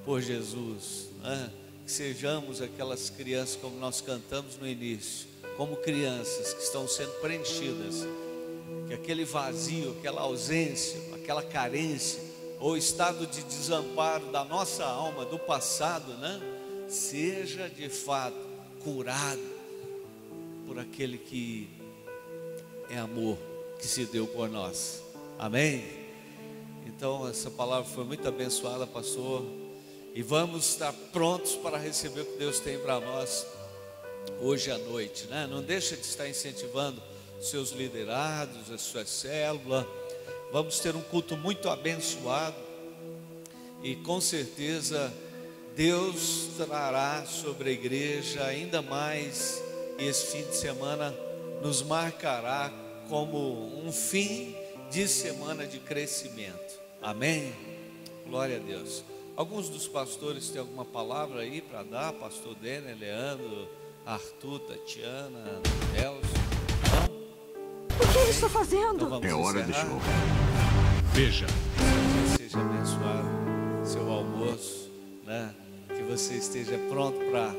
por Jesus, né? Que sejamos aquelas crianças, como nós cantamos no início, como crianças que estão sendo preenchidas, que aquele vazio, aquela ausência, aquela carência, ou estado de desamparo da nossa alma, do passado, né, seja de fato curado por aquele que é amor, que se deu por nós. Amém? Então essa palavra foi muito abençoada, pastor, e vamos estar prontos para receber o que Deus tem para nós hoje à noite, né? Não deixa de estar incentivando os seus liderados, as suas células. Vamos ter um culto muito abençoado, e com certeza Deus trará sobre a igreja ainda mais, e esse fim de semana nos marcará como um fim de semana de crescimento. Amém? Glória a Deus. Alguns dos pastores têm alguma palavra aí para dar? Pastor Denner, Leandro, Arthur, Tatiana, Nelson. O que ele está fazendo? Então É hora de encerrar. jogo. Veja. Que seja abençoado seu almoço, né? Que você esteja pronto para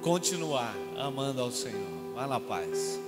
continuar amando ao Senhor. Vá na paz.